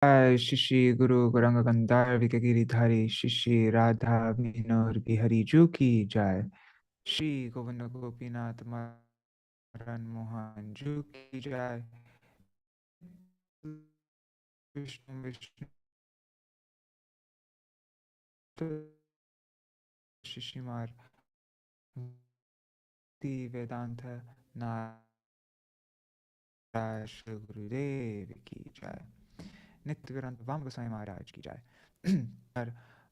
Shri Guru Gauranga Gandhar Vikagiri Shri Radha Vinod Bihari Ju Ki Jai. Shri Govinda Gopinath Maran Mohan Ju Ki Jai. Viṣṇu Shishimar Bhakti Vedanta Narayana Shri Gurudev Ki Jai. Nityagranta Vam Goswami Maharaj Ki Jai.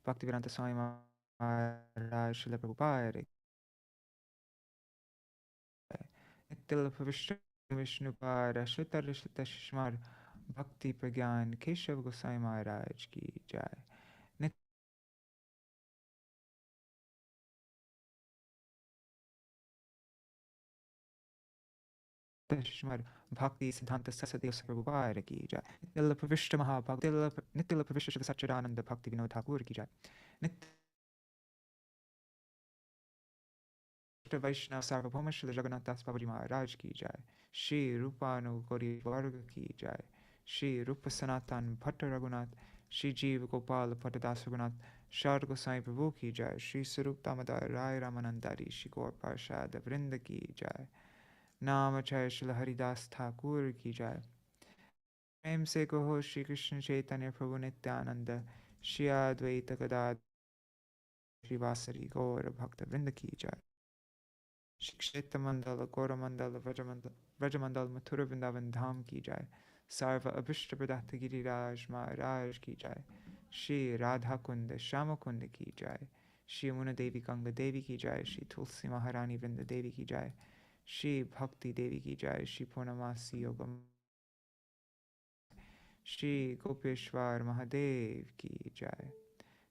Bhakti Vedanta Swami Maharaj Shri Prabhupada Nitil Vishnu Vishnu Pada Shritar Shrita Shishmar Bhakti Pragyan Keshav Goswami Maharaj Ki Jai. Shishmar Bhakti Siddhanta Saraswati Prabhupada Ki Jai. Nitila Pravishta Mahabhakti Nitila Pravishta Shri Satchidananda Bhakti Vinod Thakur Ki Jai. Nitya Vaishnava Sarvabhauma Shri Jagannath Das Babaji Maharaj Ki Jai. Shri Rupanu Gauri Varga Ki Jai. Shri Rupa Sanatan Bhatta Raghunath. Shri Jeev Gopal Bhattadas Raghunath. Shad Gosai Prabhu Ki Jai. Shri Sarup Damodar Rai Ramanandari Shri Gaur Parshad Vrinda Ki Jai. Nama Jai Shri Haridas Thakur Ki Jai. Prem se Kaho Shri Krishna Chaitanya Prabhu Nityananda Shri Advaita Gadadhar Shri Vasari Gaur Bhakta Vrinda Ki Jai. Shri Kshetra Mandala Gaura Mandala Vrajamandala Mathura Vrindavan Dham Ki Jai. Sarva Abhishta Pradata Giriraj Maharaj Ki Jai. Shri Radha Kunda Shama Kunda Ki Jai. Shri Amuna Devi Ganga Devi Ki Jai. Shri Tulsi Maharani Vrinda Devi Ki Jai. Shri Bhakti Devi Ki Jai. Shri Purnamasi Yogam Shri Gopeshwar Mahadev Ki Jai.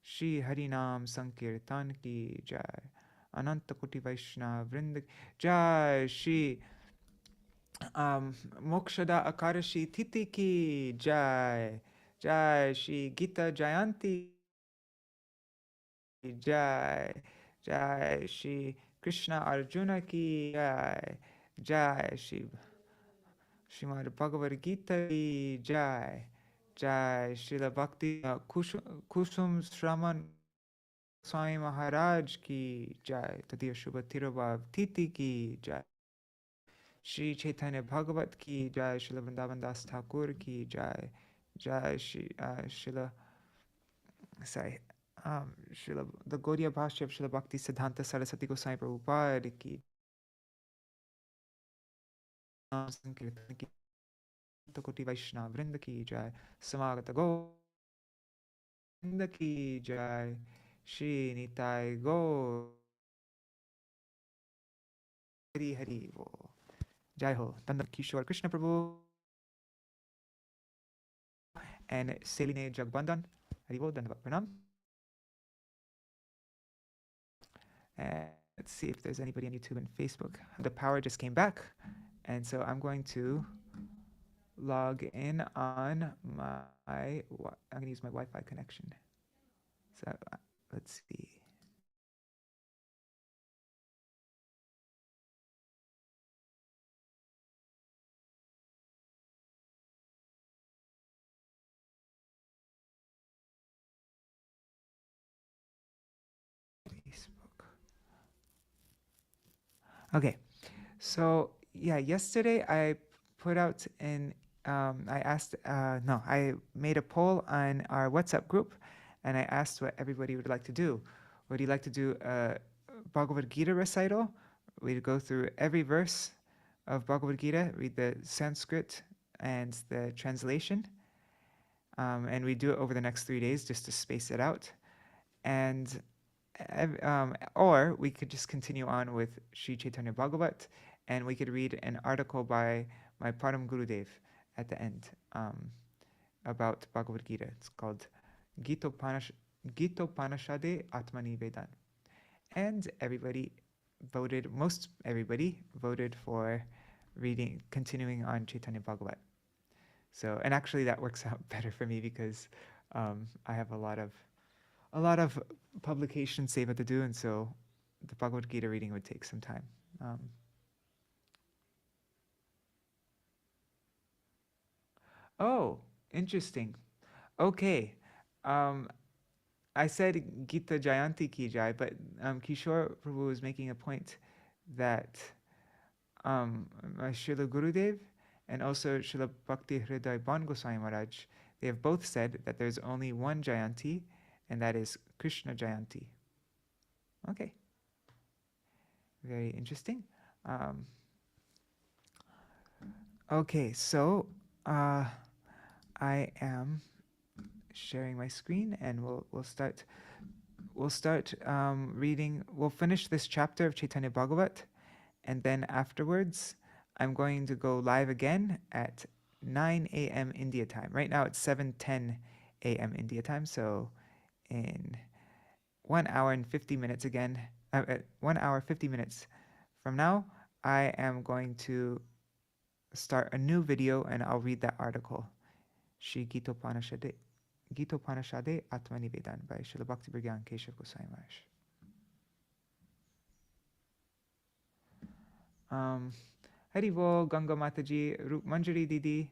Shri Harinam Sankirtan Ki Jai. Ananta Koti Vaishnava Vrinda Jai. Shri Mokshada Akarashi Titi Ki Jai. Jai Shri Gita Jayanti Jai. Jai Shri Krishna Arjuna Ki Jai. Jai Shri Srimad Bhagavad Gita Ki Jai. Jai Srila Bhakti Kusum Shraman Swami Maharaj Ki Jai. Tadiya Shubha Tirobhav Titi Ki Jai. Śrī Caitanya-bhāgavata Ki Jai. Srila Vrindavan Das Thakur Ki Jai. Jai Srila the Gaudiya Bhashya of Srila Bhakti Siddhanta Saraswati Goswami Prabhupada Ki Sankirtan Ki Koti Vaishnava Vrinda Ki Jai. Samagata Govinda Ki Jai. Shri Nitai Gaur Hari Hari Bo. Jai Ho. Tanda Kishore Krishna Prabhu and Seline Jagbandan. Hari Bo. Dandavat Pranam. Let's see if there's anybody on YouTube and Facebook. The power just came back, and so I'm going to log in on my, I'm going to use my Wi-Fi connection. So let's see. Facebook. Okay, so yeah, yesterday I put out I made a poll on our WhatsApp group, and I asked what everybody would like to do. Would you like to do a Bhagavad Gita recital? We'd go through every verse of Bhagavad Gita, read the Sanskrit and the translation, and we do it over the next 3 days just to space it out. And or we could just continue on with Śrī Caitanya-bhāgavata, and we could read an article by my Param Gurudev at the end about Bhagavad Gita. It's called Gitopanishade Atmani Vedan. And most everybody voted for continuing on Chaitanya Bhagavat. So, and actually that works out better for me because I have a lot of publication seva to do, and so the Bhagavad Gita reading would take some time. Oh, interesting. Okay. I said Gita Jayanti ki jai, but Kishore Prabhu was making a point that my Srila Gurudev and also Srila Bhakti Hriday Ban Goswami Maharaj, they have both said that there's only one Jayanti, and that is Krishna Jayanti. Okay. Very interesting. Um, okay, so I am sharing my screen, and we'll start reading. We'll finish this chapter of Chaitanya-bhāgavata, and then afterwards, I'm going to go live again at 9 a.m. India time. Right now it's 7:10 a.m. India time, so in 1 hour and 50 minutes again, 1 hour 50 minutes from now, I am going to start a new video and I'll read that article. Shri Gitopanishade Atmanivedan by Srila Bhakti Brigyan Keshav Goswami Maharaj. Hari Bol, Ganga Mataji, Rup Manjari Didi,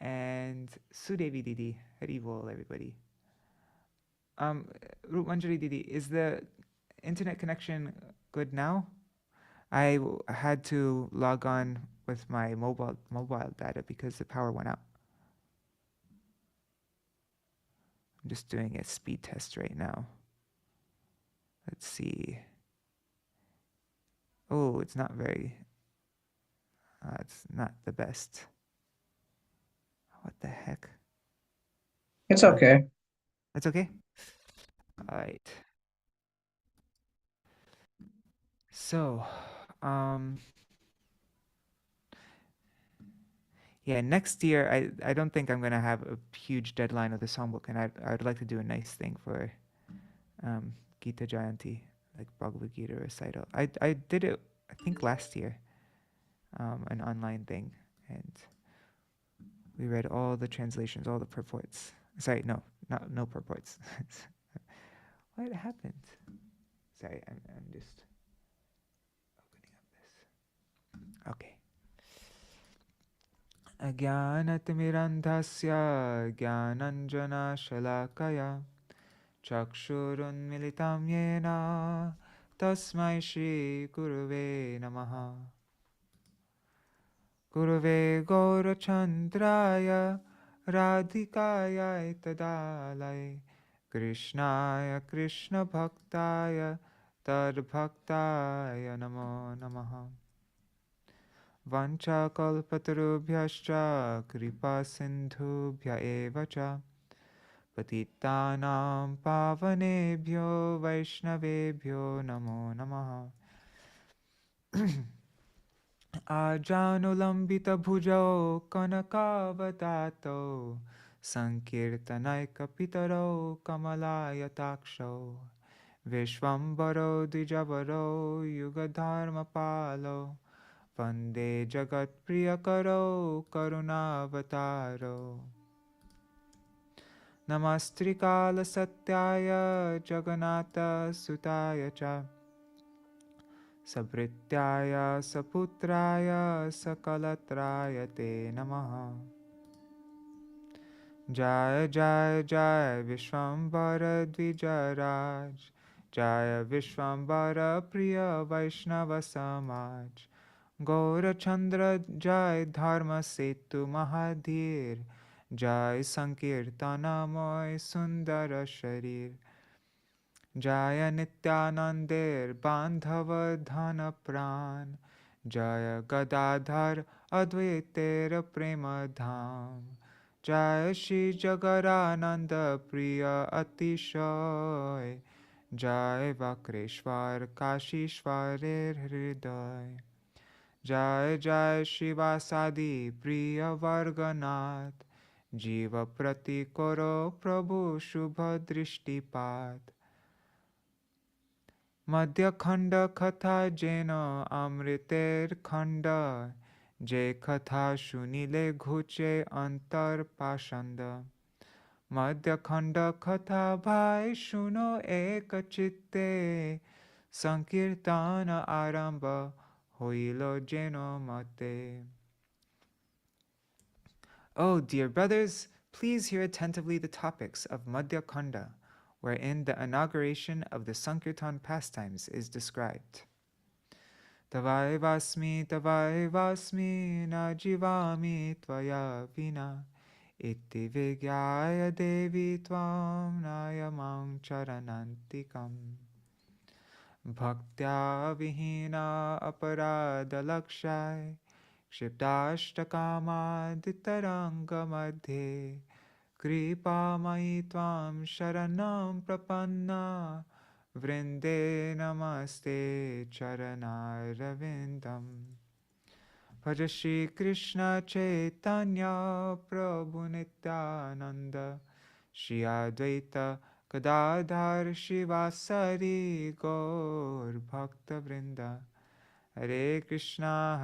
and Sudevi Didi. Hari Bol, everybody. Rup Manjari Didi, is the internet connection good now? I had to log on with my mobile data because the power went out. I'm just doing a speed test right now. Let's see. Oh, it's not very... it's not the best. What the heck? It's okay. It's okay? All right. So, yeah, next year, I don't think I'm going to have a huge deadline of the songbook, and I'd like to do a nice thing for Gita Jayanti, like Bhagavad Gita recital. I did it, I think, last year, an online thing, and we read all the translations, all the purports. Sorry, no purports. What happened? Sorry, I'm just opening up this. Okay. Ajnanatimirandhasya jnananjana-shalakaya चक्षुरुन्मिलितं येन तस्मै श्रीगुरुवे नमः गुरुवे गौरचन्द्राय राधिकायै तदालये कृष्णाय कृष्णभक्ताय तद्भक्ताय नमो नमः वाञ्छाकल्पतरुभ्यश्च कृपासिन्धुभ्य एव च पतितानां पावनेभ्यो वैष्णवेभ्यो नमो नमः आजानुलम्बितभुजौ कनकावदातौ सङ्कीर्तनैकपितरौ कमलायताक्षौ विश्वम्भरो द्विजवरौ युगधर्मपालौ वन्दे जगत्प्रियकरौ करुणावतारौ नमस्त्रिकालसत्याय जगन्नाथसुताय च सभृत्याय सपुत्राय सकलत्राय ते नमः जय जय जय विश्वम्भर द्विजराज जय विश्वम्भर प्रिय वैष्णव समाज गौरचन्द्र जय धर्म सेतु महाधीर जय संकीर्तनमय सुंदर शरीर जय नित्यानंदेर बांधव धन प्राण जय गदाधर अद्वैतेर प्रेम धाम जय श्री जगरानंद प्रिय अतिशय जय वक्रेश्वर काशीश्वरेर हृदय जय जय शिवासादि प्रिय वर्गनाथ जीव प्रति करो प्रभु शुभ दृष्टिपात मध्य-खण्ड कथा जेन अमृतेर खण्ड जे कथा सुनिले घुचे अंतर पाषंड मध्य-खण्ड कथा भाई सुनो एक चित्ते संकीर्तन आरंभ होइलो जेनो मते. Oh, dear brothers, Please hear attentively the topics of Madhya-khaṇḍa, wherein the inauguration of the Sankirtan pastimes is described. Tavaivasmi, na jivami tvaya vina, iti vigyaya devi tvam nayamam charanantikam. Bhaktya vihina aparada lakshai, kshiptastakama ditaranga madhe, kripa mai tvam sharanam prapanna, vrinde namaste charanaravindam. Bhaja Shri Krishna Chaitanya Prabhu Nityananda, Shri Advaita Gadadhar Shivasari Gaur Bhakta Vrinda. Hare Krishna,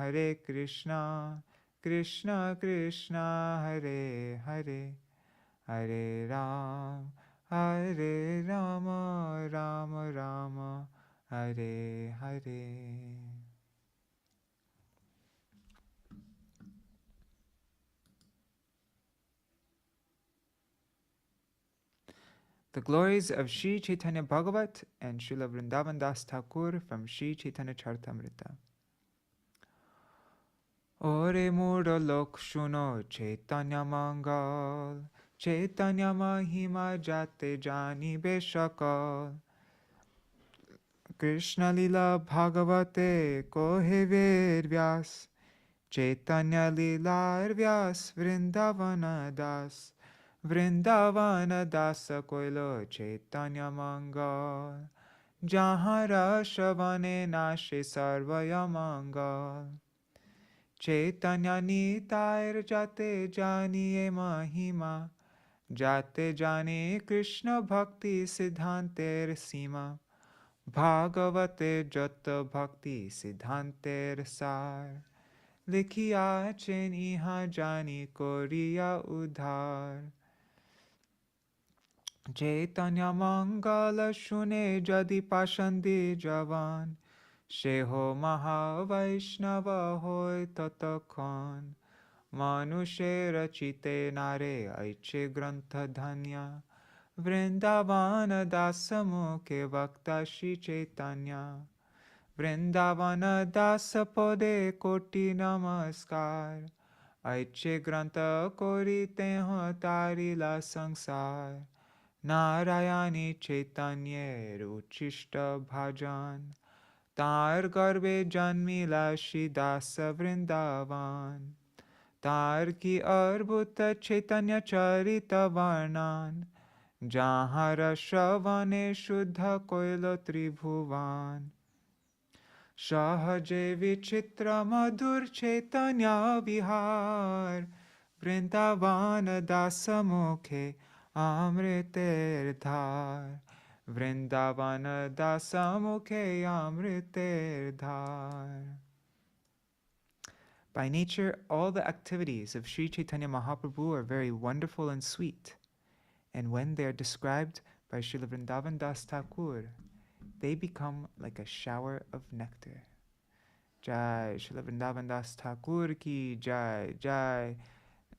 Krishna Krishna, Hare Hare, Hare Ram, Rama Rama, Hare Hare. The glories of Śrī Caitanya-bhāgavata and Srila Vrindavan Das Thakur from Śrī Caitanya Charitamrita. Ore murda lok shuno Chaitanya mangal, Chaitanya mahima jate jani beshakal. Krishna lila bhagavate kohe ved Vyas, Chaitanya lila Vyas Vrindavana das. Vrindavana dasa koilo Chaitanya mangal, Jahan rashavane nashe sarvaya mangal. Chaitanya nitair jate janiye mahima, Jate jane Krishna bhakti siddhanter sima, Bhagavate jata bhakti siddhanter sar, Likhiya chen iha jani koriya udhar. Chaitanya mangala shune jadi pashandi javan, Sheho maha Vaishnava hoy tatakhan. Manushe rachite nare aiche grantha dhanya, Vrindavana dasa mukhe vakta Shri Caitanya. Vrindavana dasa pode koti namaskar, Aiche grantha kori teho tarila sangsar. Narayani Chaitanya ruchishta bhajan, Tar garbe janmila Shri Dasa Vrindavan. Tar ki arbhuta Chaitanya charita varnan, Jahara shravane shuddha koilo tribhuvan. Sahaje vichitra madhur Chaitanya vihar, Vrindavana dasa mukhe amriter dhar. Vrindavana dasa mukhe amriter dhar. By nature, all the activities of Śrī Caitanya Mahaprabhu are very wonderful and sweet, and when they are described by Srila Vrindavan Das Thakur, they become like a shower of nectar. Jai Srila Vrindavan Das Thakur ki Jai, Jai.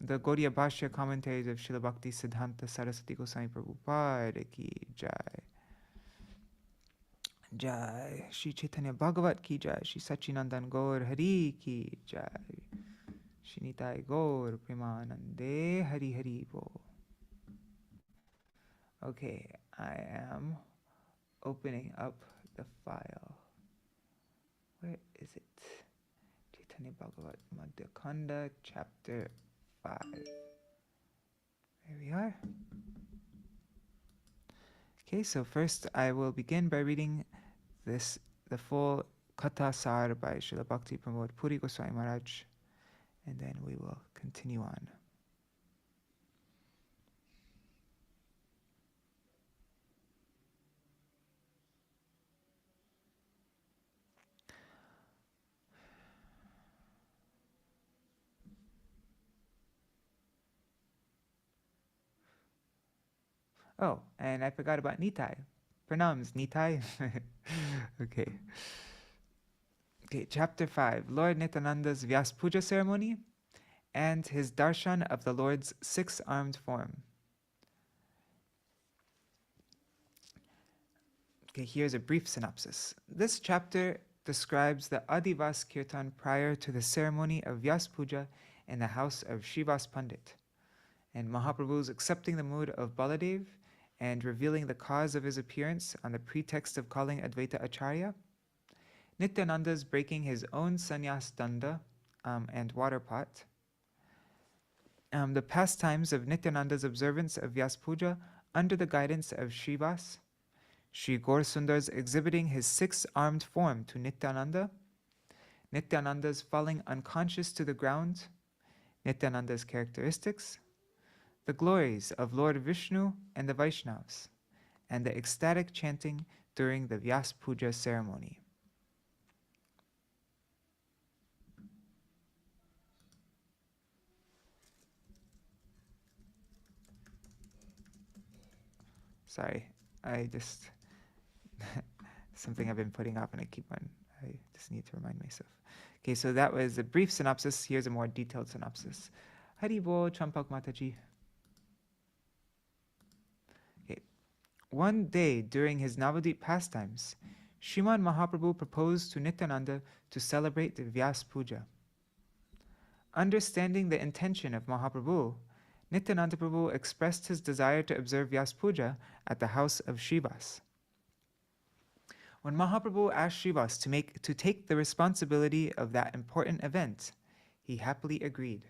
The Gaudiya Bhashya commentaries of Srila Bhakti Siddhanta Saraswati Goswami Prabhupada ki Jai. Jai Śrī Caitanya-bhāgavata ki Jai. Śrī Sachinandan Gaur Hari ki Jai. Śrī Nitai Gaur Premanande Hari Hari Bo. Okay, I am opening up the file. Where is it? Caitanya-bhāgavata Madhya-khaṇḍa chapter 5. There we are. Okay, so first I will begin by reading the full Katha Sar by Srila Bhakti Pramod Puri Goswami Maharaj, and then we will continue on. Oh, and I forgot about Nitai. Pranams, Nitai. Okay. Okay, chapter 5, Lord Nityananda's Vyāsa-pūjā ceremony and his darshan of the Lord's six-armed form. Okay, here's a brief synopsis. This chapter describes the Adivas Kirtan prior to the ceremony of Vyāsa-pūjā in the house of Srivas Pandit, and Mahaprabhu's accepting the mood of Baladev and revealing the cause of his appearance on the pretext of calling Advaita Acharya, Nityananda's breaking his own sannyas danda and water pot, the pastimes of Nityananda's observance of Vyāsa-pūjā under the guidance of Srivas, Sri Gaur Sundar's exhibiting his six-armed form to Nityananda, Nityananda's falling unconscious to the ground, Nityananda's characteristics, the glories of Lord Viṣṇu and the Vaiṣṇavas, and the ecstatic chanting during the Vyāsa-pūjā ceremony. Sorry, I just something I've been putting off and I just need to remind myself. Okay, so that was a brief synopsis. Here's a more detailed synopsis. Hari Bol Champak Mataji. Okay. One day during his Navadvip pastimes, Sriman Mahaprabhu proposed to Nityananda to celebrate the Vyāsa-pūjā. Understanding the intention of Mahaprabhu, Nityananda Prabhu expressed his desire to observe Vyāsa-pūjā at the house of Srivas. When Mahaprabhu asked Srivas to take the responsibility of that important event, he happily agreed.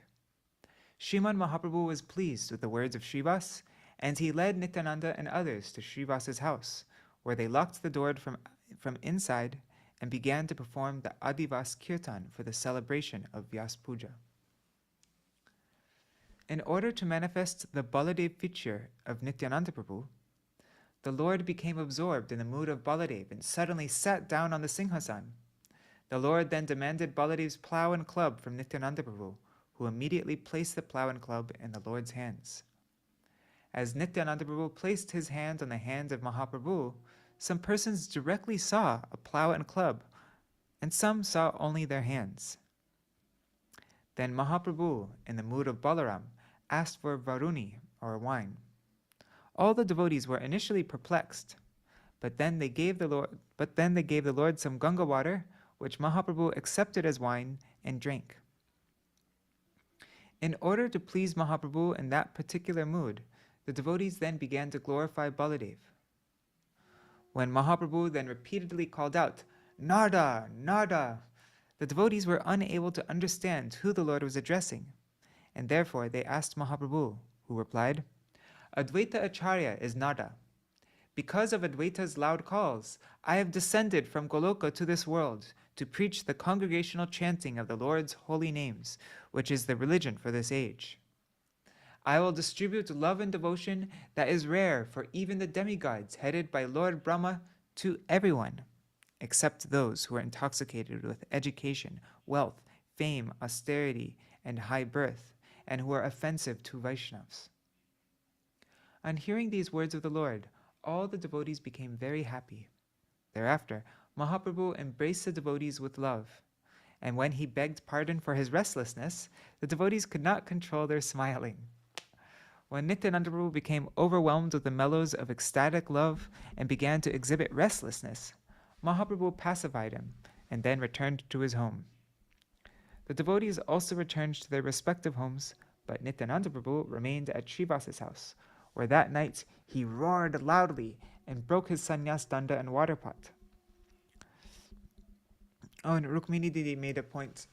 Sriman Mahaprabhu was pleased with the words of Srivas, and he led Nityananda and others to Srivas's house, where they locked the door from inside and began to perform the Adivas Kirtan for the celebration of Vyāsa-pūjā. In order to manifest the Baladev feature of Nityananda Prabhu, the Lord became absorbed in the mood of Baladev and suddenly sat down on the Singhasan. The Lord then demanded Baladev's plow and club from Nityananda Prabhu, who immediately placed the plow and club in the Lord's hands. As Nityananda Prabhu placed his hand on the hand of Mahaprabhu, some persons directly saw a plow and club, and some saw only their hands. Then Mahaprabhu, in the mood of Balaram, asked for varuni, or wine. All the devotees were initially perplexed, but then they gave the Lord some Ganga water, which Mahaprabhu accepted as wine and drank. In order to please Mahaprabhu in that particular mood, the devotees then began to glorify Baladev. When Mahaprabhu then repeatedly called out, "Nada, Nada," the devotees were unable to understand who the Lord was addressing, and therefore they asked Mahaprabhu, who replied, "Advaita Acharya is Nada. Because of Advaita's loud calls, I have descended from Goloka to this world to preach the congregational chanting of the Lord's holy names, which is the religion for this age. I will distribute love and devotion that is rare for even the demigods headed by Lord Brahma to everyone, except those who are intoxicated with education, wealth, fame, austerity, and high birth, and who are offensive to Vaishnavas." On hearing these words of the Lord, all the devotees became very happy. Thereafter, Mahaprabhu embraced the devotees with love, and when he begged pardon for his restlessness, the devotees could not control their smiling. When Nityananda Prabhu became overwhelmed with the mellows of ecstatic love and began to exhibit restlessness, Mahaprabhu pacified him and then returned to his home. The devotees also returned to their respective homes, but Nityananda Prabhu remained at Srivas's house, where that night he roared loudly and broke his sannyas danda and water pot. Oh, and Rukmini Didi made a point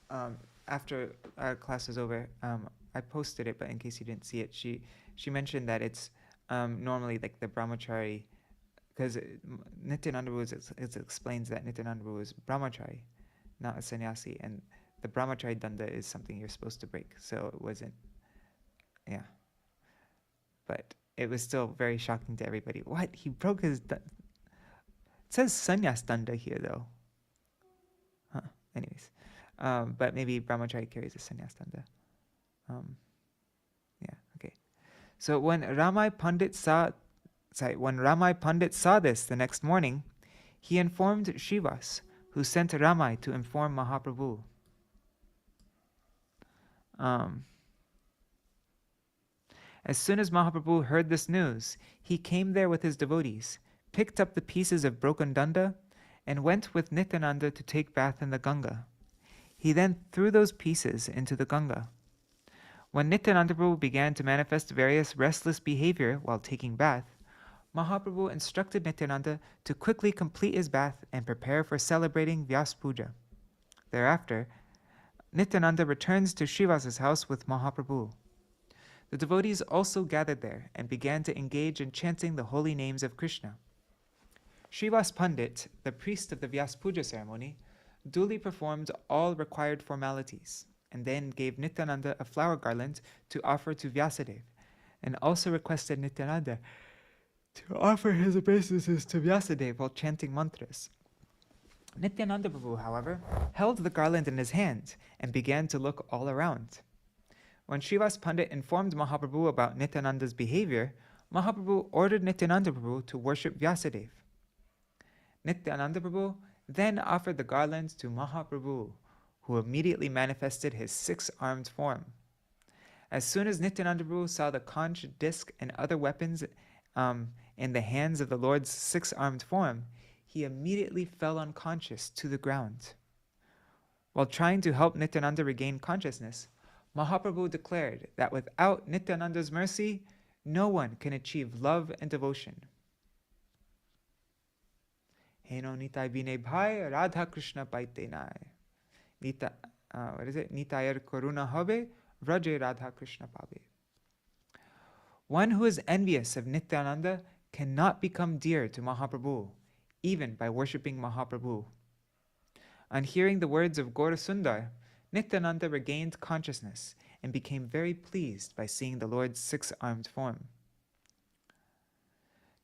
after our class was over. I posted it, but in case you didn't see it, she mentioned that it's normally like the brahmachari, because Nityananda it explains that Nityananda was brahmachari, not a sannyasi, and the brahmachari danda is something you're supposed to break, so it wasn't, yeah. But it was still very shocking to everybody. What? He broke his... It says sannyas danda here, though. Huh. Anyways. But maybe brahmachari carries a sannyas danda. Yeah, okay. So when Ramai Pandit saw this the next morning, he informed Srivas, who sent Ramai to inform Mahaprabhu. As soon as Mahaprabhu heard this news, he came there with his devotees, picked up the pieces of broken danda, and went with Nityananda to take bath in the Ganga. He then threw those pieces into the Ganga. When Nityananda Prabhu began to manifest various restless behavior while taking bath, Mahaprabhu instructed Nityananda to quickly complete his bath and prepare for celebrating Vyāsa-pūjā. Thereafter, Nityananda returns to Srivasa's house with Mahaprabhu. The devotees also gathered there and began to engage in chanting the holy names of Krishna. Srivas Pandit, the priest of the Vyāsa-pūjā ceremony, duly performed all required formalities and then gave Nityananda a flower garland to offer to Vyasadeva, and also requested Nityananda to offer his obeisances to Vyasadeva while chanting mantras. Nityananda Prabhu, however, held the garland in his hand and began to look all around. When Srivas Pandit informed Mahaprabhu about Nityananda's behavior, Mahaprabhu ordered Nityananda Prabhu to worship Vyasadeva. Nityananda Prabhu then offered the garland to Mahaprabhu, who immediately manifested his six-armed form. As soon as Nityananda Prabhu saw the conch, disc, and other weapons in the hands of the Lord's six-armed form, he immediately fell unconscious to the ground. While trying to help Nityananda regain consciousness, Mahaprabhu declared that without Nityananda's mercy, no one can achieve love and devotion. Heno nitai bine bhai Radha Krishna paite nai. Nitayar karuna habe Vraje Radha Krishna pabe. One who is envious of Nityananda cannot become dear to Mahaprabhu, even by worshipping Mahaprabhu. On hearing the words of Gaurasundar, Nityananda regained consciousness and became very pleased by seeing the Lord's six-armed form.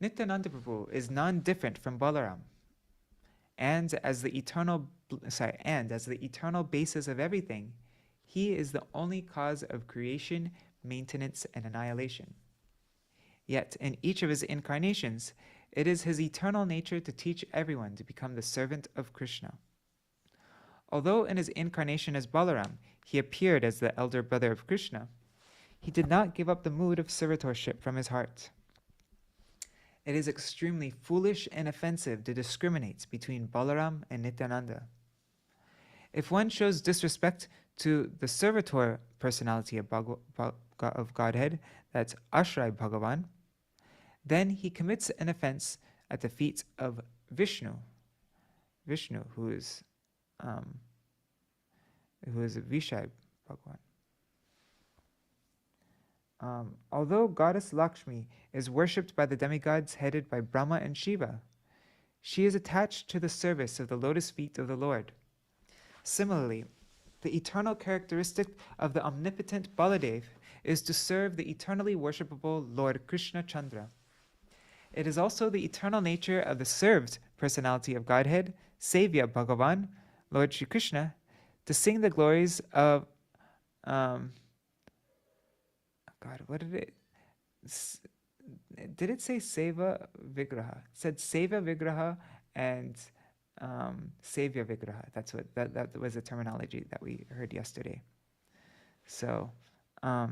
Nityananda Prabhu is non-different from Balaram, and as the eternal basis of everything, he is the only cause of creation, maintenance, and annihilation. Yet, in each of his incarnations, it is his eternal nature to teach everyone to become the servant of Krishna. Although in his incarnation as Balaram, he appeared as the elder brother of Krishna, he did not give up the mood of servitorship from his heart. It is extremely foolish and offensive to discriminate between Balaram and Nityananda. If one shows disrespect to the servitor personality of Godhead, that's Ashray Bhagavan, then he commits an offense at the feet of Viṣṇu, who is Vishai Bhagavan. Although goddess Lakshmi is worshipped by the demigods headed by Brahma and Shiva, she is attached to the service of the lotus feet of the Lord. Similarly, the eternal characteristic of the omnipotent Baladev is to serve the eternally worshipable Lord Krishna Chandra. It is also the eternal nature of the served personality of Godhead, Sevya Bhagavan, Lord Shri Krishna, to sing the glories of did it say Seva Vigraha? It said Seva Vigraha and Sevya Vigraha. That was the terminology that we heard yesterday. So it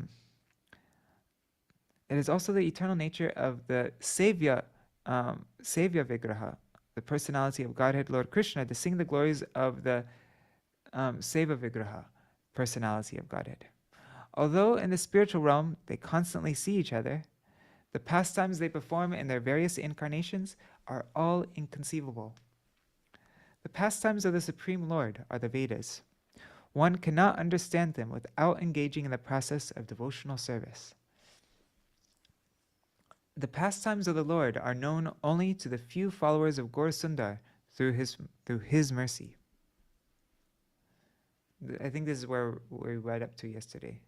is also the eternal nature of the Sevya Vigraha, the personality of Godhead Lord Krishna, to sing the glories of the Seva Vigraha, personality of Godhead. Although in the spiritual realm they constantly see each other, the pastimes they perform in their various incarnations are all inconceivable. The pastimes of the Supreme Lord are the Vedas. One cannot understand them without engaging in the process of devotional service. The pastimes of the Lord are known only to the few followers of Gaurasundar through his mercy. I think this is where we read up to yesterday.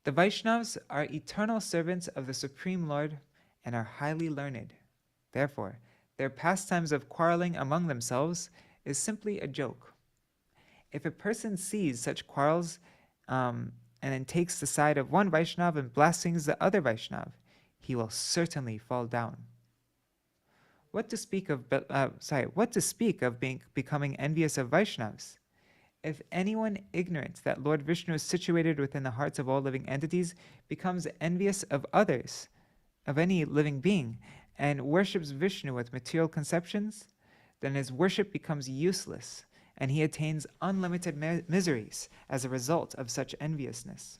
The Vaishnavas are eternal servants of the Supreme Lord and are highly learned. Therefore, their pastimes of quarreling among themselves is simply a joke. If a person sees such quarrels and then takes the side of one Vaishnava and blasphemes the other Vaishnava, he will certainly fall down. What to speak of becoming envious of Vaishnavas? If anyone ignorant that Lord Viṣṇu is situated within the hearts of all living entities becomes envious of others, of any living being, and worships Viṣṇu with material conceptions, then his worship becomes useless, and he attains unlimited miseries as a result of such enviousness.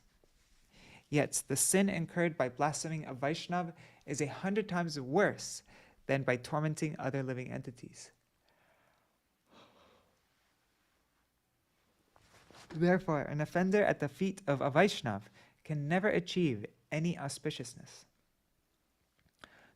Yet the sin incurred by blaspheming a Vaishnav is 100 times worse than by tormenting other living entities. Therefore, an offender at the feet of a Vaishnav can never achieve any auspiciousness.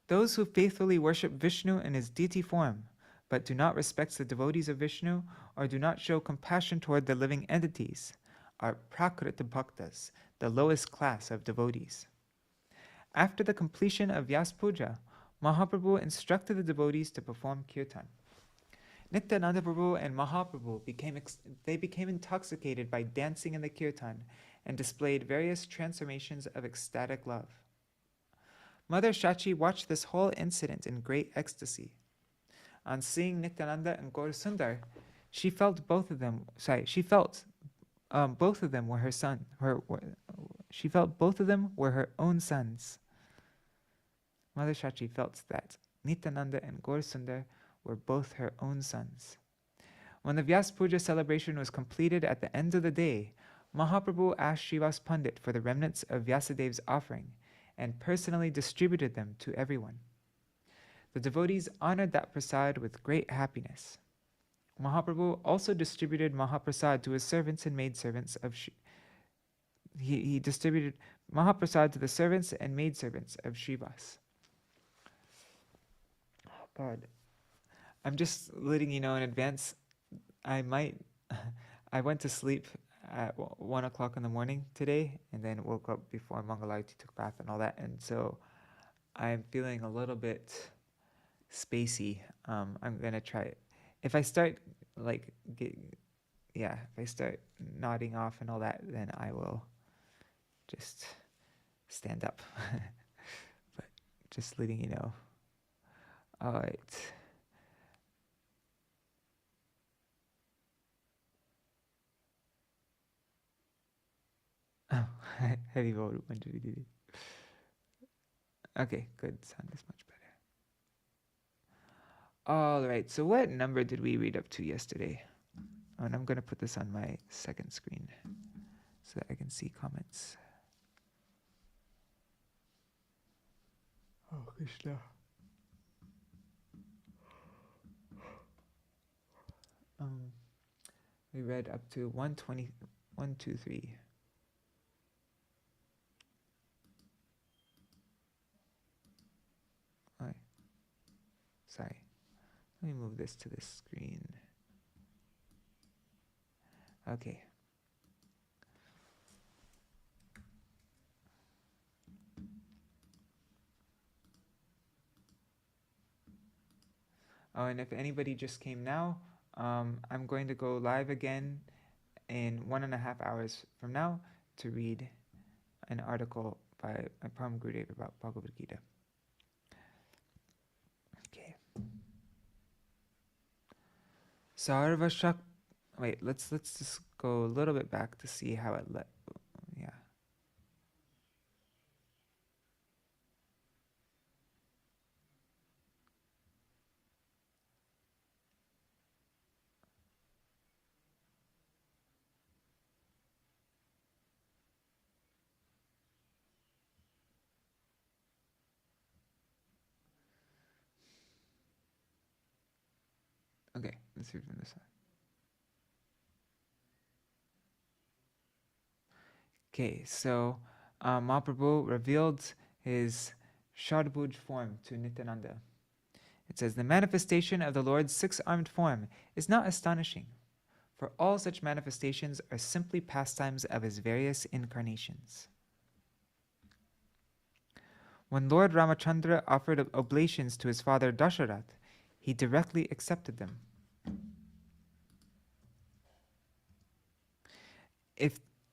Those who faithfully worship Viṣṇu in his deity form, but do not respect the devotees of Viṣṇu or do not show compassion toward the living entities, are prakrita bhaktas, the lowest class of devotees. After the completion of Vyāsa-pūjā, Mahaprabhu instructed the devotees to perform kirtan. Nityananda Prabhu and Mahaprabhu became intoxicated by dancing in the kirtan and displayed various transformations of ecstatic love. Mother Shachi watched this whole incident in great ecstasy. On seeing Nityananda and Gaur Sundar, she felt both of them were her son. She felt both of them were her own sons. Mother Shachi felt that Nityananda and Gaur Sundar were both her own sons. When the Vyāsa-pūjā celebration was completed at the end of the day, Mahaprabhu asked Srivas Pandit for the remnants of Vyasadev's offering and personally distributed them to everyone. The devotees honored that prasad with great happiness. Mahaprabhu also distributed Mahaprasad to his servants and maidservants of he distributed Mahaprasad to the servants and maidservants of Srivas. Oh God. I'm just letting you know in advance, I went to sleep at 1 o'clock in the morning today, and then woke up before Mangalarti, took bath and all that, and so I'm feeling a little bit spacey. I'm gonna try it. If I start if I start nodding off and all that, then I will just stand up. But just letting you know. All right. Oh, heavy vote. Okay, good. Sound is much better. All right. So what number did we read up to yesterday? Oh, and I'm going to put this on my second screen so that I can see comments. Oh, Krishna. We read up to 120, 123. Sorry. Let me move this to this screen. Okay. Oh, and if anybody just came now, I'm going to go live again in 1.5 hours from now to read an article by Param Gurudev about Bhagavad Gita. Okay. Sarvashak. Wait, let's just go a little bit back to see how it yeah. Okay, let's read from this side. Okay, so Mahaprabhu revealed his Shadbhuj form to Nityananda. It says, the manifestation of the Lord's six-armed form is not astonishing, for all such manifestations are simply pastimes of his various incarnations. When Lord Ramachandra offered oblations to his father Dasharath, he directly accepted them.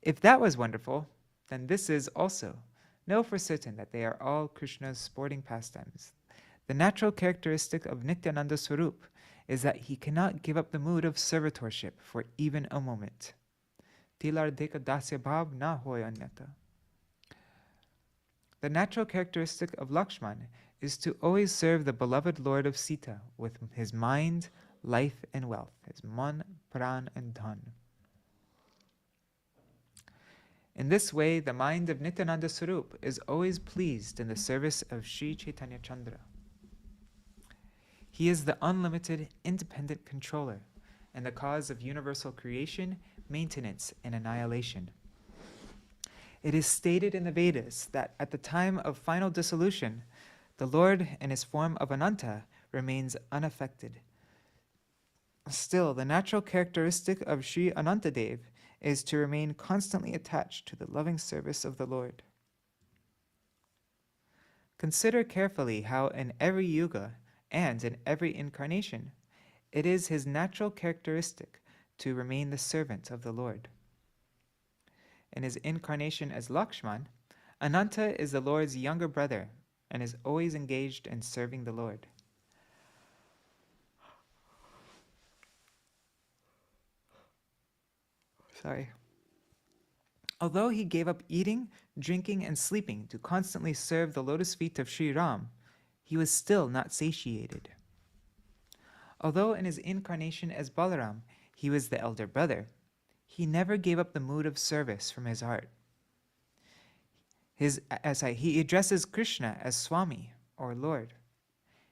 If that was wonderful, then this is also. Know for certain that they are all Krishna's sporting pastimes. The natural characteristic of Nityananda Swarup is that he cannot give up the mood of servitorship for even a moment. Tilar deka dasya bhav na hoy anyata. The natural characteristic of Lakshman is to always serve the beloved Lord of Sita with his mind, life, and wealth, his man, pran, and dhan. In this way, the mind of Nityananda Swarup is always pleased in the service of Śrī Caitanya-Chandra. He is the unlimited, independent controller and the cause of universal creation, maintenance, and annihilation. It is stated in the Vedas that at the time of final dissolution, the Lord in his form of Ananta remains unaffected. Still, the natural characteristic of Sri Anantadev is to remain constantly attached to the loving service of the Lord. Consider carefully how in every yuga and in every incarnation, it is his natural characteristic to remain the servant of the Lord. In his incarnation as Lakshman, Ananta is the Lord's younger brother and is always engaged in serving the Lord. Although he gave up eating, drinking, and sleeping to constantly serve the lotus feet of Sri Ram, he was still not satiated. Although in his incarnation as Balaram, he was the elder brother, he never gave up the mood of service from his heart. He addresses Krishna as Swami, or Lord.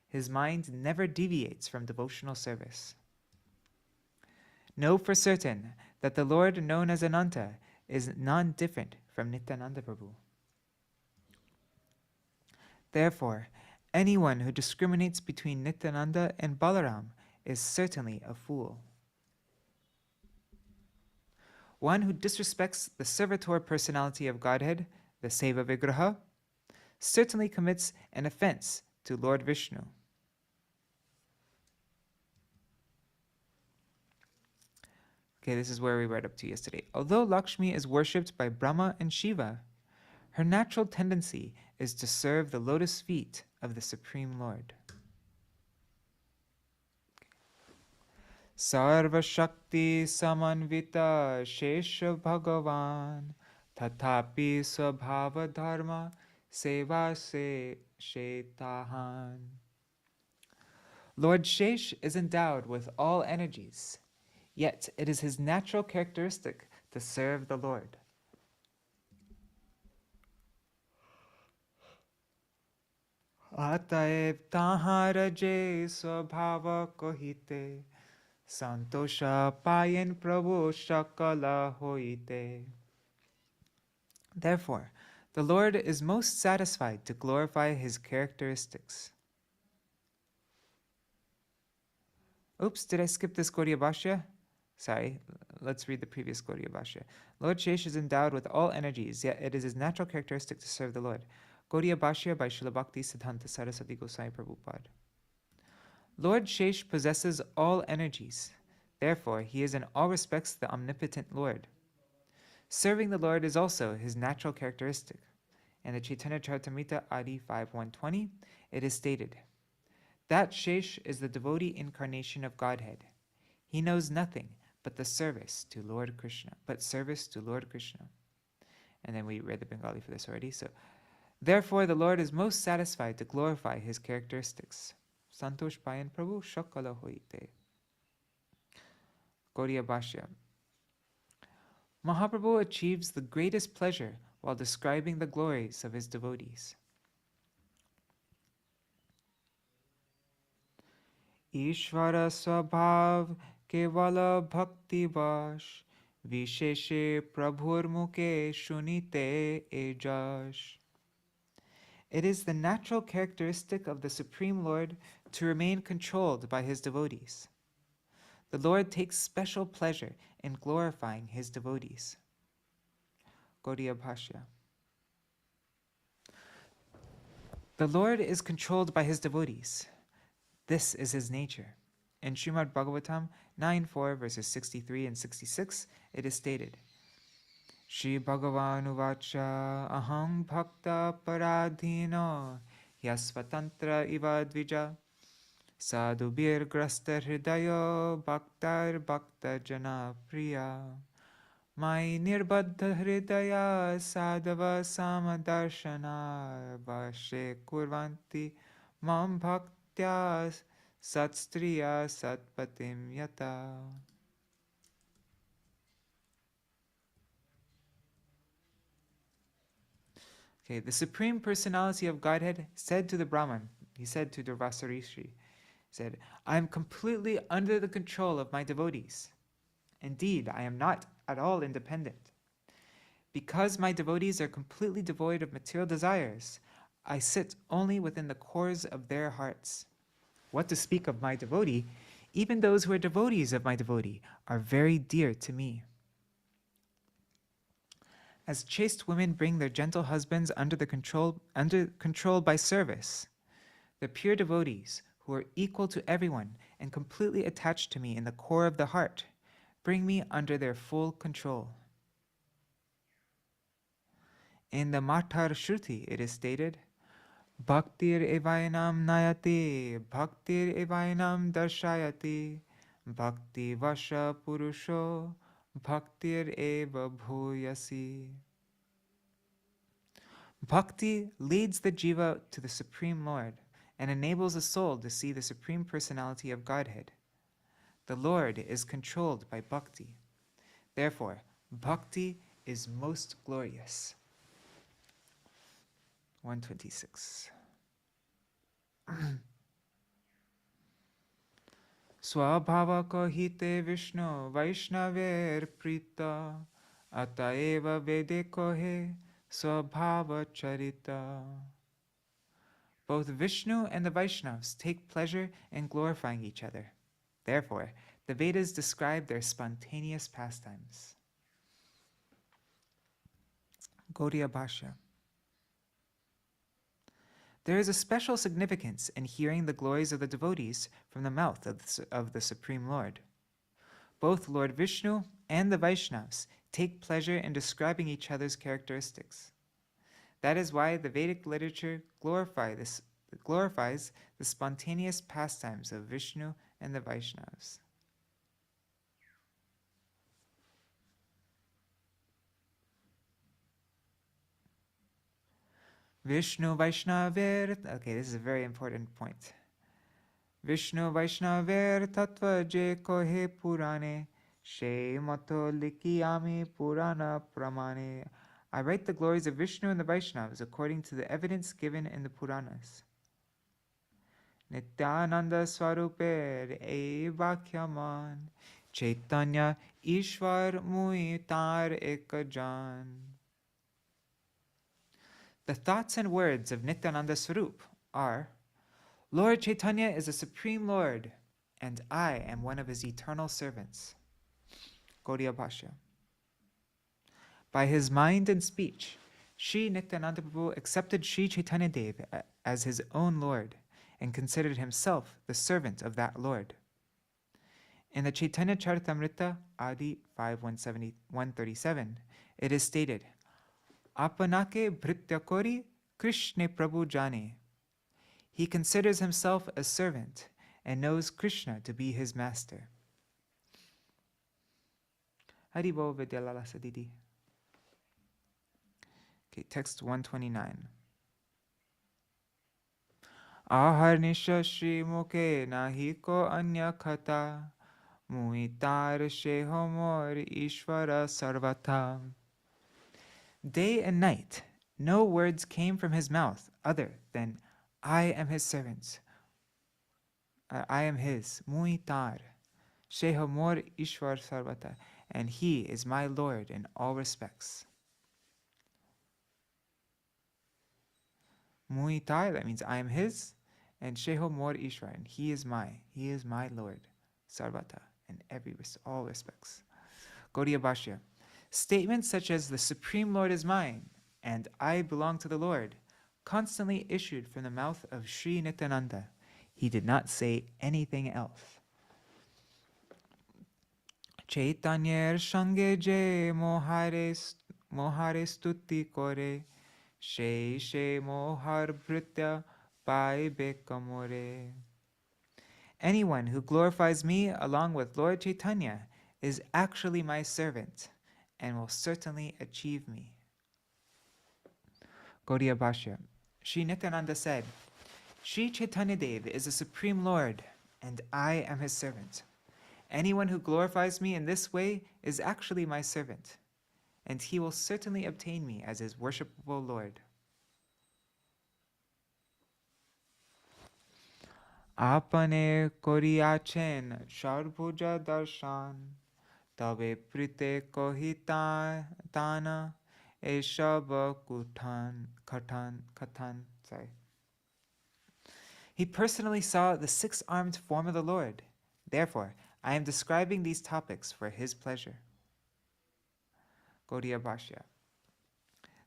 His mind never deviates from devotional service. Know for certain that the Lord known as Ananta is non-different from Nityananda Prabhu. Therefore, anyone who discriminates between Nityananda and Balaram is certainly a fool. One who disrespects the servitor personality of Godhead, the Seva Vigraha, certainly commits an offense to Lord Viṣṇu. Okay, this is where we read up to yesterday. Although Lakshmi is worshipped by Brahma and Shiva, her natural tendency is to serve the lotus feet of the Supreme Lord. Sarva Shakti Samanvita Shesha Bhagavan Tathapi Swabhava Dharma Seva Se Shetahan. Lord Shesh is endowed with all energies, yet it is his natural characteristic to serve the Lord. Ataev taharaje swabhava kohite santosha payen prabhu shakala hoite. Therefore, the Lord is most satisfied to glorify his characteristics. Oops, did I skip this Gaudiya Bhashya? Sorry, let's read the previous Gaudiya Bhashya. Lord Shesh is endowed with all energies, yet it is his natural characteristic to serve the Lord. Gaudiya Bhashya by Srila Bhakti Siddhanta Saraswati Gosai Prabhupada. Lord Shesh possesses all energies. Therefore, he is in all respects the omnipotent Lord. Serving the Lord is also his natural characteristic. In the Chaitanya Charitamrita Adi 5.120, it is stated, that Shesh is the devotee incarnation of Godhead. He knows nothing but service to Lord Krishna. And then we read the Bengali for this already. So, therefore, the Lord is most satisfied to glorify his characteristics. Santosh payan prabhu shakala hoite. Gaudiya Bhashya. Mahaprabhu achieves the greatest pleasure while describing the glories of his devotees. Ishvara swabhav kevala bhakti vash visheshe prabhur muke shunite ejash. It is the natural characteristic of the Supreme Lord to remain controlled by his devotees. The Lord takes special pleasure in glorifying his devotees. Gaudiya Bhashya. The Lord is controlled by his devotees. This is his nature. In Srimad Bhagavatam 9.4 verses 63 and 66, it is stated, Shri Bhagavan Uvacha Aham Bhakta Paradhino Yasvatantra Iva Dvija Sadhubir grasta hridayo bhaktar bhakta jana priya. Mai nirbadha hridaya sadhava samadarshana vashe kurvanti mam bhaktya satstriya satpatim yata. Okay, the Supreme Personality of Godhead said to the Brahman, he said to Durvasa Rishi, said, I am completely under the control of my devotees. Indeed, I am not at all independent. Because my devotees are completely devoid of material desires, I sit only within the cores of their hearts. What to speak of my devotee? Even those who are devotees of my devotee are very dear to me. As chaste women bring their gentle husbands under control by service, the pure devotees, who are equal to everyone and completely attached to me in the core of the heart, bring me under their full control. In the Mathar Shruti, it is stated, Bhaktir evainam nayati, bhaktir evainam darshayati, bhakti vasha purusho, bhaktir eva bhuyasi. Bhakti leads the jiva to the Supreme Lord and enables the soul to see the Supreme Personality of Godhead. The Lord is controlled by bhakti. Therefore, bhakti is most glorious. 126. Swabhava kohite Viṣṇu Vaiṣṇaver prita ataeva vede kohe swabhava charita. Both Viṣṇu and the Vaishnavas take pleasure in glorifying each other. Therefore, the Vedas describe their spontaneous pastimes. Gaudiya Bhashya. There is a special significance in hearing the glories of the devotees from the mouth of the Supreme Lord. Both Lord Viṣṇu and the Vaishnavas take pleasure in describing each other's characteristics. That is why the Vedic literature glorifies the spontaneous pastimes of Viṣṇu and the Vaishnavas. Viṣṇu Vaiṣṇaver, okay, this is a very important point. Viṣṇu Vaiṣṇaver tattva je kohe purane, she mato likiyami purana pramane. I write the glories of Viṣṇu and the Vaishnavas according to the evidence given in the Puranas. Nityananda Swaruper e Vakyaman, Chaitanya Ishwar Muitar Ekajan. The thoughts and words of Nityananda Swarup are, Lord Chaitanya is the Supreme Lord, and I am one of his eternal servants. Gaudiya Bhashya. By his mind and speech, Śrī Nityananda Prabhu accepted Śrī Caitanya Dev as his own Lord and considered himself the servant of that Lord. In the Chaitanya Charitamrita, Adi 5:137, it is stated, Apanake bhritya kori Krishna Prabhu jane. He considers himself a servant and knows Krishna to be his master. Haribo Vidyalalasa Didi. Okay, text 129. Aharnisha Shri Mukhe nahi ko anya khata, muitar sheho mor Ishvara sarvata. Day and night, no words came from his mouth other than, I am his servant. I am his, muitar, sheho mor Ishvara sarvata, and he is my Lord in all respects. Muitar, that means I am his, and sheho mor Ishvara, and he is my Lord, sarvata, in all respects. Gaudiya Bhashya. Statements such as the Supreme Lord is mine, and I belong to the Lord, constantly issued from the mouth of Śrī Nityananda. He did not say anything else. Chaitanya Shange je mohare stuti kore, she mohar bhritya pai bekamore. Anyone who glorifies me along with Lord Chaitanya is actually my servant and will certainly achieve me. Gaudiya Bhashya. Śrī Nityananda said, Śrī Caitanya Dev is the Supreme Lord, and I am his servant. Anyone who glorifies me in this way is actually my servant, and he will certainly obtain me as his worshipable Lord. Apane koriachen sharbhuja darshan, tabe prite kohitana, eshab katan. Sorry. He personally saw the six-armed form of the Lord. Therefore, I am describing these topics for his pleasure. Gaudiya Bhashya.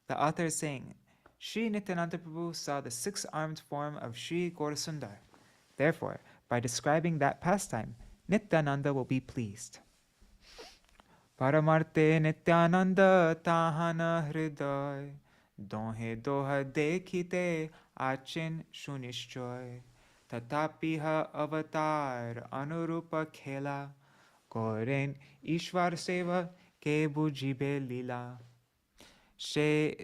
The author is saying, Śrī Nityananda Prabhu saw the six-armed form of Śrī Gaurasundar. Therefore, by describing that pastime, Nityananda will be pleased. Paramarte Nityananda tahana hriday, dohe doha dekhite achin shunishchoy, tatapiha avatar anurupa khela, koren ishwar seva ke bujibe lila. She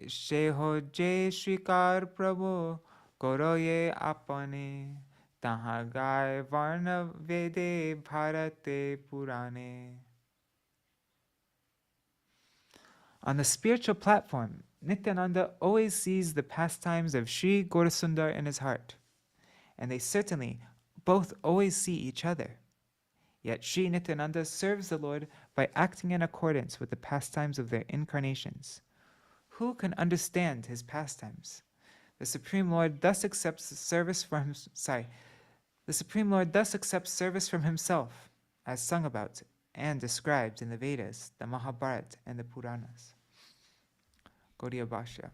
ho je shrikar prabhu koroye apane, taha gai varna vede bharate purane. On the spiritual platform, Nityananda always sees the pastimes of Śrī Gaurasundar in his heart, and they certainly both always see each other. Yet Śrī Nityananda serves the Lord by acting in accordance with the pastimes of their incarnations. Who can understand his pastimes? The Supreme Lord thus accepts service from himself, as sung about and described in the Vedas, the Mahabharata, and the Puranas. Gaudiya Bhashya.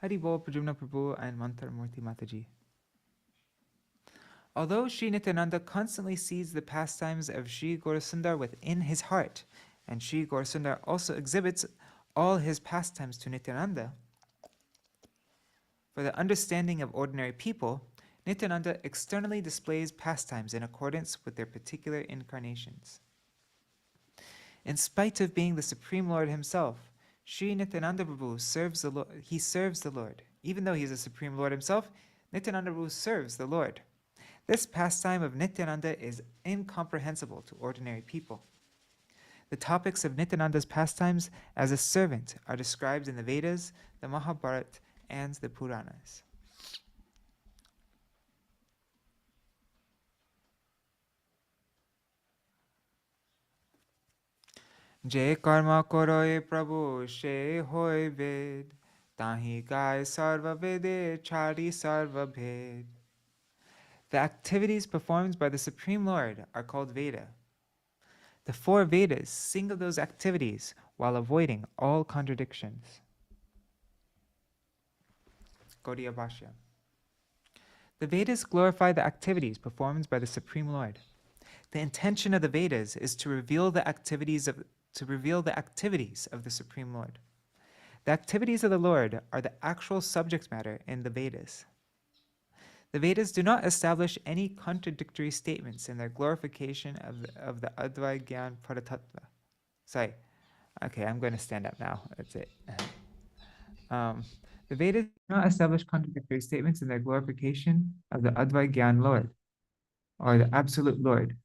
Hari Bol Pradyumna Prabhu and Mantar Murti Mataji. Although Śrī Nityananda constantly sees the pastimes of Śrī Gaurasundar within his heart, and Śrī Gaurasundar also exhibits all his pastimes to Nityananda, for the understanding of ordinary people, Nityananda externally displays pastimes in accordance with their particular incarnations. In spite of being the Supreme Lord himself, Śrī Nityananda Prabhu serves the Lord. Even though he is the Supreme Lord himself, Nityananda Prabhu serves the Lord. This pastime of Nityananda is incomprehensible to ordinary people. The topics of Nityananda's pastimes as a servant are described in the Vedas, the Mahabharata, and the Puranas. Je karma koroye Prabhu she hoy ved, tahi gai sarva vede chari sarva bhed. The activities performed by the Supreme Lord are called Veda. The four Vedas sing of those activities while avoiding all contradictions. Gaudiya Bhashya. The Vedas glorify the activities performed by the Supreme Lord. The intention of the Vedas is to reveal the activities of the Supreme Lord. The activities of the Lord are the actual subject matter in the Vedas. The Vedas do not establish any contradictory statements in their glorification of the Advai Gyan Paratattva. Sorry. Okay, I'm going to stand up now. That's it. The Vedas do not establish contradictory statements in their glorification of the Advai Gyan Lord, or the Absolute Lord.